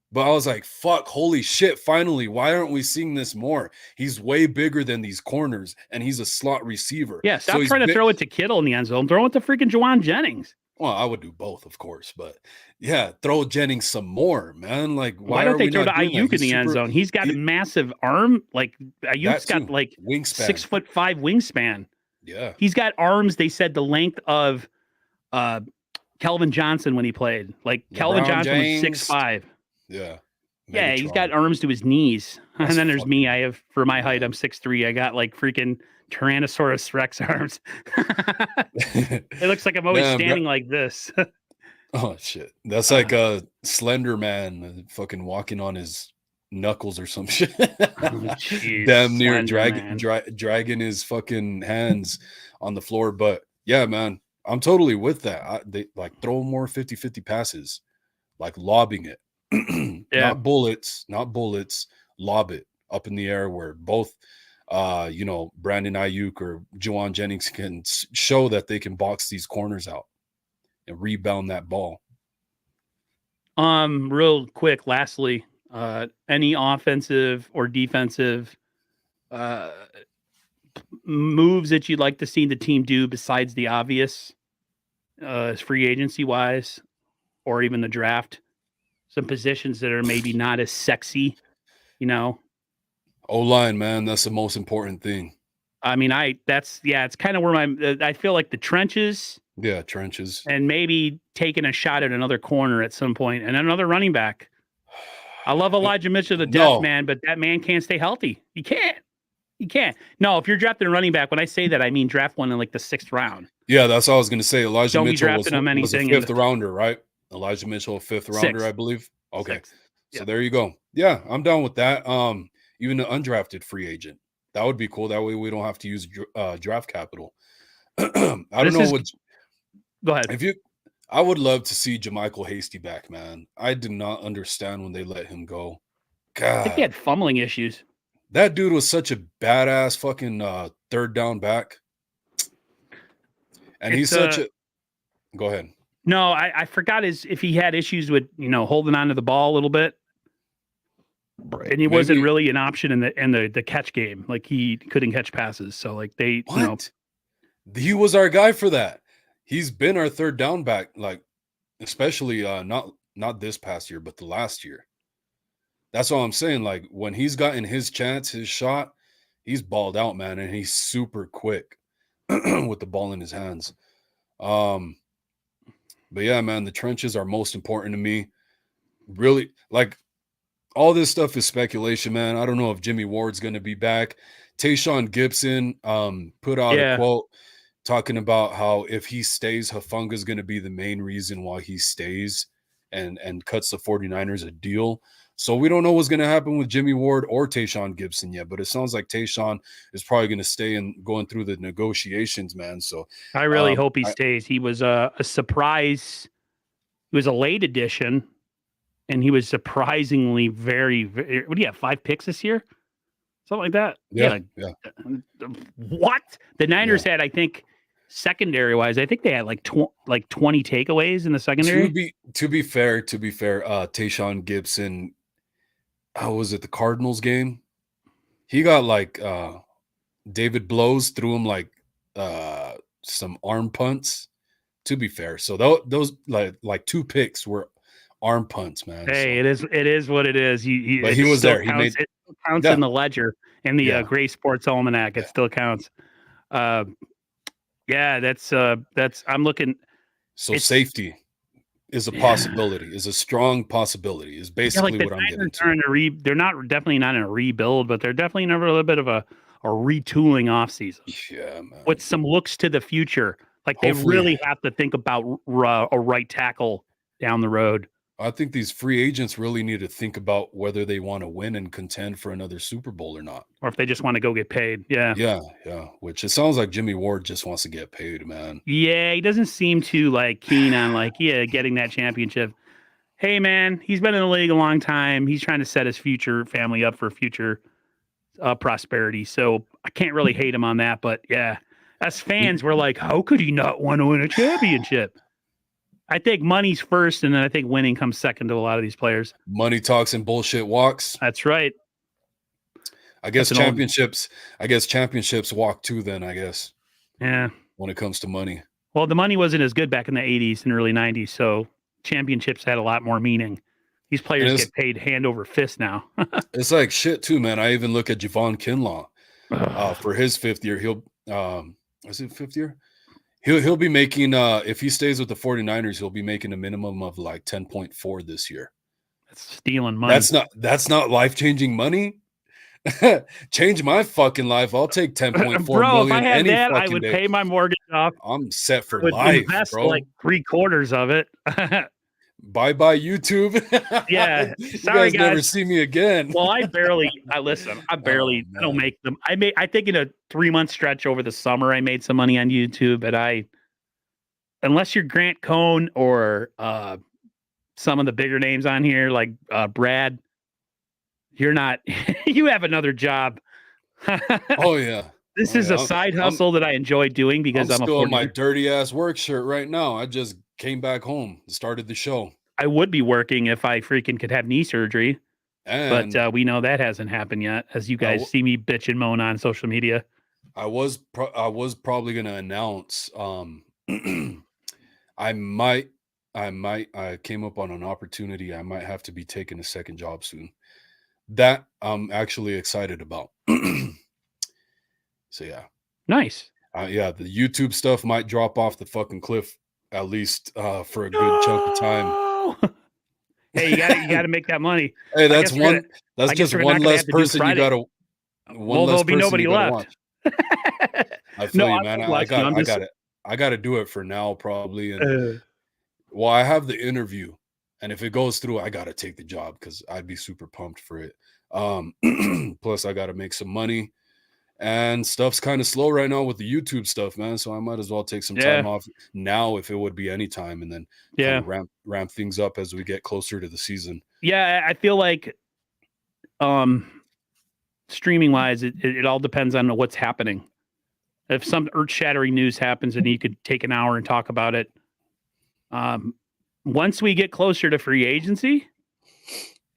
But I was like, fuck, holy shit, finally. Why aren't we seeing this more? He's way bigger than these corners, and he's a slot receiver. Yeah, stop trying to throw it to Kittle in the end zone. Throw it to freaking Juwan Jennings. Well, I would do both, of course. But, yeah, throw Jennings some more, man. Like, why don't they throw to Ayuk in the end zone? He's got a massive arm. Like, Ayuk's got, like, wingspan. 6'5" wingspan. Yeah. He's got arms, they said, the length of Kelvin Johnson when he played. Like, Kelvin Johnson was 6'5". Yeah. Yeah, he's got arms to his knees. And then there's me. I have, for my height, I'm 6'3". I got like freaking Tyrannosaurus Rex arms. It looks like I'm always standing like this. Oh, shit. That's like a Slender Man fucking walking on his knuckles or some shit. Damn near dragging his fucking hands on the floor. But yeah, man, I'm totally with that. They like throw more 50-50 passes, like lobbing it. Not bullets, lob it up in the air where both Brandon Ayuk or Juwan Jennings can show that they can box these corners out and rebound that ball. Real quick, lastly, any offensive or defensive moves that you'd like to see the team do besides the obvious free agency wise or even the draft? Some positions that are maybe not as sexy, O-line, man, that's the most important thing. I mean, it's kind of where I feel like the trenches. Yeah, trenches. And maybe taking a shot at another corner at some point and another running back. I love Elijah Mitchell to death, man, but that man can't stay healthy. He can't. No, if you're drafting a running back, when I say that, I mean draft one in like the 6th round. Yeah, that's what I was going to say. Elijah Mitchell was a 5th rounder, right? Elijah Mitchell, 5th rounder, I believe. Okay. So there you go. Yeah, I'm down with that. Even an undrafted free agent. That would be cool. That way we don't have to use draft capital. I don't know. Go ahead. I would love to see Jermichael Hasty back, man. I did not understand when they let him go. God. I think he had fumbling issues. That dude was such a badass fucking third down back. And he's such a... Go ahead. No, I forgot if he had issues with, holding on to the ball a little bit. And he wasn't Maybe- really an option in the catch game. Like he couldn't catch passes. So like they, What? you know, He was our guy for that. He's been our third down back, like especially not this past year, but the last year. That's all I'm saying. Like when he's gotten his chance, his shot, he's balled out, man, and he's super quick with the ball in his hands. But yeah, man, the trenches are most important to me. Really, like all this stuff is speculation, man. I don't know if Jimmy Ward's going to be back. Tayshaun Gibson put out a quote talking about how if he stays, Hufanga is going to be the main reason why he stays and cuts the 49ers a deal. So we don't know what's going to happen with Jimmy Ward or Tayshaun Gibson yet, but it sounds like Tayshaun is probably going to stay and going through the negotiations, man. So I really hope he stays. He was a surprise. He was a late addition, and he was surprisingly very, very. What do you have? 5 picks this year, something like that. Yeah. What the Niners had, I think, secondary wise, I think they had like 20 takeaways in the secondary. To be fair, Tayshaun Gibson. How was it? The Cardinals game. He got like David Blows threw him like some arm punts. To be fair, so those like 2 picks were arm punts, man. Hey, so. it is what it is. But he was there. Counts, it counts in the ledger in the Gray Sports Almanac. It still counts. That's I'm looking. So safety is a possibility. Is a strong possibility. Is basically what I'm getting to. They're definitely not in a rebuild, but they're definitely in a little bit of a retooling off season. Yeah, man. With some looks to the future. Like they really have to think about a right tackle down the road. I think these free agents really need to think about whether they want to win and contend for another Super Bowl or not. Or if they just want to go get paid. Yeah. Which it sounds like Jimmy Ward just wants to get paid, man. Yeah, he doesn't seem too keen on getting that championship. Hey, man, he's been in the league a long time. He's trying to set his future family up for future prosperity. So I can't really hate him on that. But yeah, as fans, we're like, how could he not want to win a championship? I think money's first, and then I think winning comes second to a lot of these players. Money talks and bullshit walks. That's right. I guess championships walk too then, I guess. Yeah. When it comes to money. Well, the money wasn't as good back in the 80s and early 90s, so championships had a lot more meaning. These players get paid hand over fist now. It's like shit too, man. I even look at Javon Kinlaw for his 5th year. He'll is it 5th year? He'll be making if he stays with the 49ers, he'll be making a minimum of like 10.4 this year. That's stealing money. That's not life-changing money. Change my fucking life. I'll take 10.4 bro, million if I had any that, fucking I would day. pay my mortgage off. I'm set for I would life, invest bro. like 3/4 of it. Bye YouTube. Yeah. You Sorry, guys never see me again. Well, I don't make them. I think in a 3-month stretch over the summer, I made some money on YouTube, but unless you're Grant Cohn or some of the bigger names on here, like Brad, you're not, you have another job. Oh yeah. This is a side hustle that I enjoy doing because I'm still in my dirty ass work shirt right now. I just came back home and started the show. I would be working if I freaking could have knee surgery, but we know that hasn't happened yet. As you guys see me bitch and moan on social media. I was probably going to announce. I came up on an opportunity. I might have to be taking a second job soon. That I'm actually excited about. So yeah, nice. Yeah, the YouTube stuff might drop off the fucking cliff at least for a good chunk of time. Hey, you got to make that money. Hey, that's just one less person you got to. There'll be nobody left. I feel you, man. I got to do it for now, probably. And well, I have the interview, and if it goes through, I got to take the job because I'd be super pumped for it. Plus, I got to make some money. And stuff's kind of slow right now with the YouTube stuff, man. So I might as well take some time off now if it would be any time, and then kind of ramp things up as we get closer to the season. Yeah, I feel like streaming wise, it all depends on what's happening. If some earth-shattering news happens and you could take an hour and talk about it. Once we get closer to free agency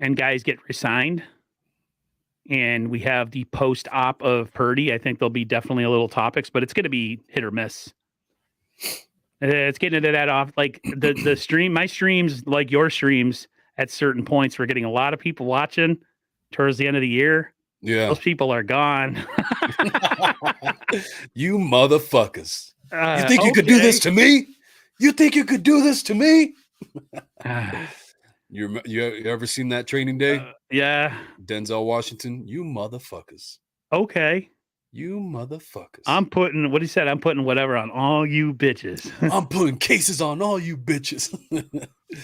and guys get resigned, and we have the post-op of Purdy. I think there'll be definitely a little topics, but it's going to be hit or miss. It's getting into that off, like the stream, my streams, like your streams at certain points, we're getting a lot of people watching towards the end of the year. Yeah. Those people are gone. You motherfuckers. You think you could do this to me? You think you could do this to me? You ever seen that Training Day? Yeah. Denzel Washington, you motherfuckers. Okay. You motherfuckers. I'm putting what he said. I'm putting whatever on all you bitches. I'm putting cases on all you bitches.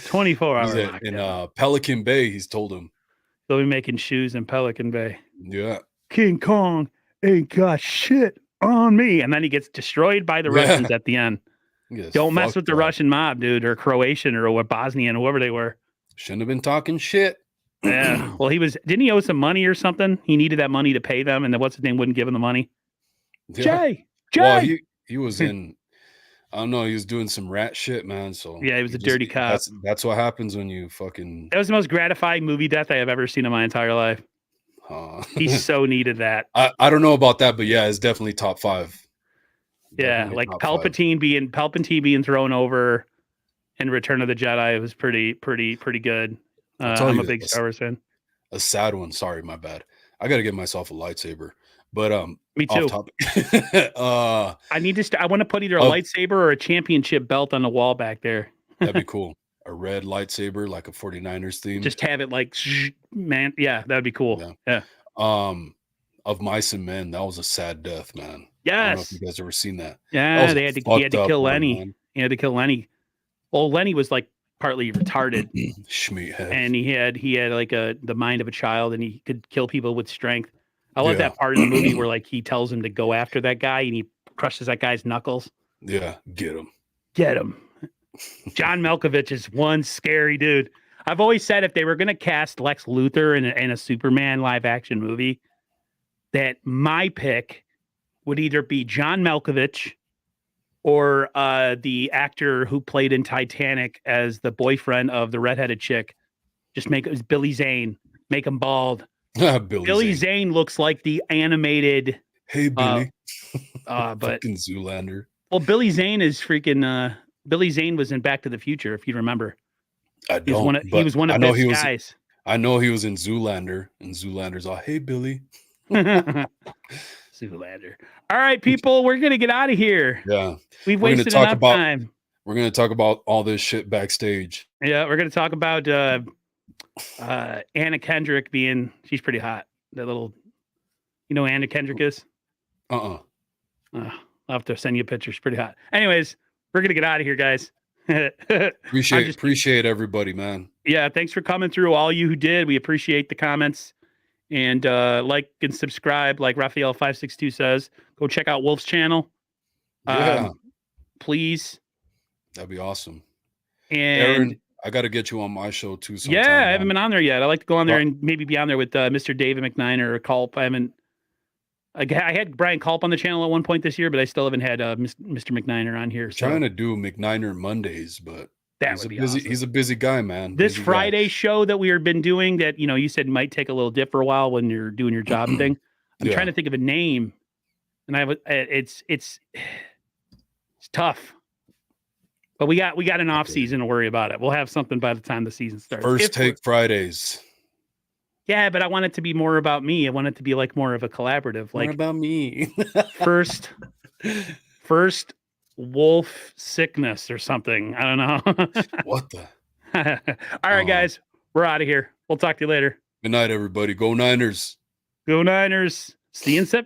24 hours in Pelican Bay. He's told him they'll be making shoes in Pelican Bay. Yeah. King Kong ain't got shit on me, and then he gets destroyed by the Russians at the end. Don't mess with the Russian mob, dude, or Croatian or Bosnian, whoever they were. Shouldn't have been talking shit. Yeah. Well, didn't he owe some money or something? He needed that money to pay them, and then what's his name wouldn't give him the money. Yeah. Jay. Well, he was in, I don't know, he was doing some rat shit, man. So yeah, he was a dirty cop. That's what happens when you fucking. That was the most gratifying movie death I have ever seen in my entire life. He so needed that. I don't know about that, but yeah, it's definitely top 5. Yeah, like Palpatine being thrown over in Return of the Jedi was pretty good. I'm a big Star Wars fan. A sad one. Sorry, my bad. I got to get myself a lightsaber. But me too. I need to. I want to put either a lightsaber or a championship belt on the wall back there. That'd be cool. A red lightsaber, like a 49ers theme. Just have it like, man. Yeah, that'd be cool. Yeah. Of Mice and Men, that was a sad death, man. Yes. I don't know if you guys ever seen that. Yeah, he had to kill Lenny. Man. He had to kill Lenny. Well, Lenny was like partly retarded. Schmeathead. And he had like the mind of a child, and he could kill people with strength. I love that part of the movie where like he tells him to go after that guy and he crushes that guy's knuckles. Yeah, get him. John Malkovich is one scary dude. I've always said if they were going to cast Lex Luthor in a Superman live action movie, that my pick would either be John Malkovich or the actor who played in Titanic as the boyfriend of the redheaded chick. Just make it Billy Zane. Make him bald. Billy Zane looks like the animated. Hey, Billy. But fucking Zoolander. Well, Billy Zane is freaking. Billy Zane was in Back to the Future, if you remember. I don't. He was one of those guys. I know he was in Zoolander, and Zoolander's all, "Hey, Billy." Zoolander. All right, people, we're gonna get out of here. Yeah, we've wasted enough time. We're gonna talk about all this shit backstage. Yeah, we're gonna talk about Anna Kendrick she's pretty hot. That little, you know who Anna Kendrick is? I'll have to send you a picture. She's pretty hot. Anyways, we're gonna get out of here, guys. Appreciate everybody, man. Yeah, thanks for coming through. All you who did, we appreciate the comments. And like and subscribe, like Raphael 562 says. Go check out Wolf's channel. Yeah. Please. That'd be awesome. And Aaron, I got to get you on my show too. Yeah, I haven't been on there yet. I like to go on there and maybe be on there with Mr. David McNiner or Culp. I had Brian Culp on the channel at one point this year, but I still haven't had Mr. McNiner on here. Trying to do McNiner Mondays, but that would be awesome. He's a busy guy, man. This Friday show that we have been doing that, you said might take a little dip for a while when you're doing your job thing. I'm trying to think of a name, and it's tough. But we got an off season to worry about it. We'll have something by the time the season starts. First Take Fridays. Yeah, but I want it to be more about me. I want it to be like more of a collaborative. Like more about me. first wolf sickness or something. I don't know. What the? All right, guys. We're out of here. We'll talk to you later. Good night, everybody. Go Niners. Go Niners. See you in September.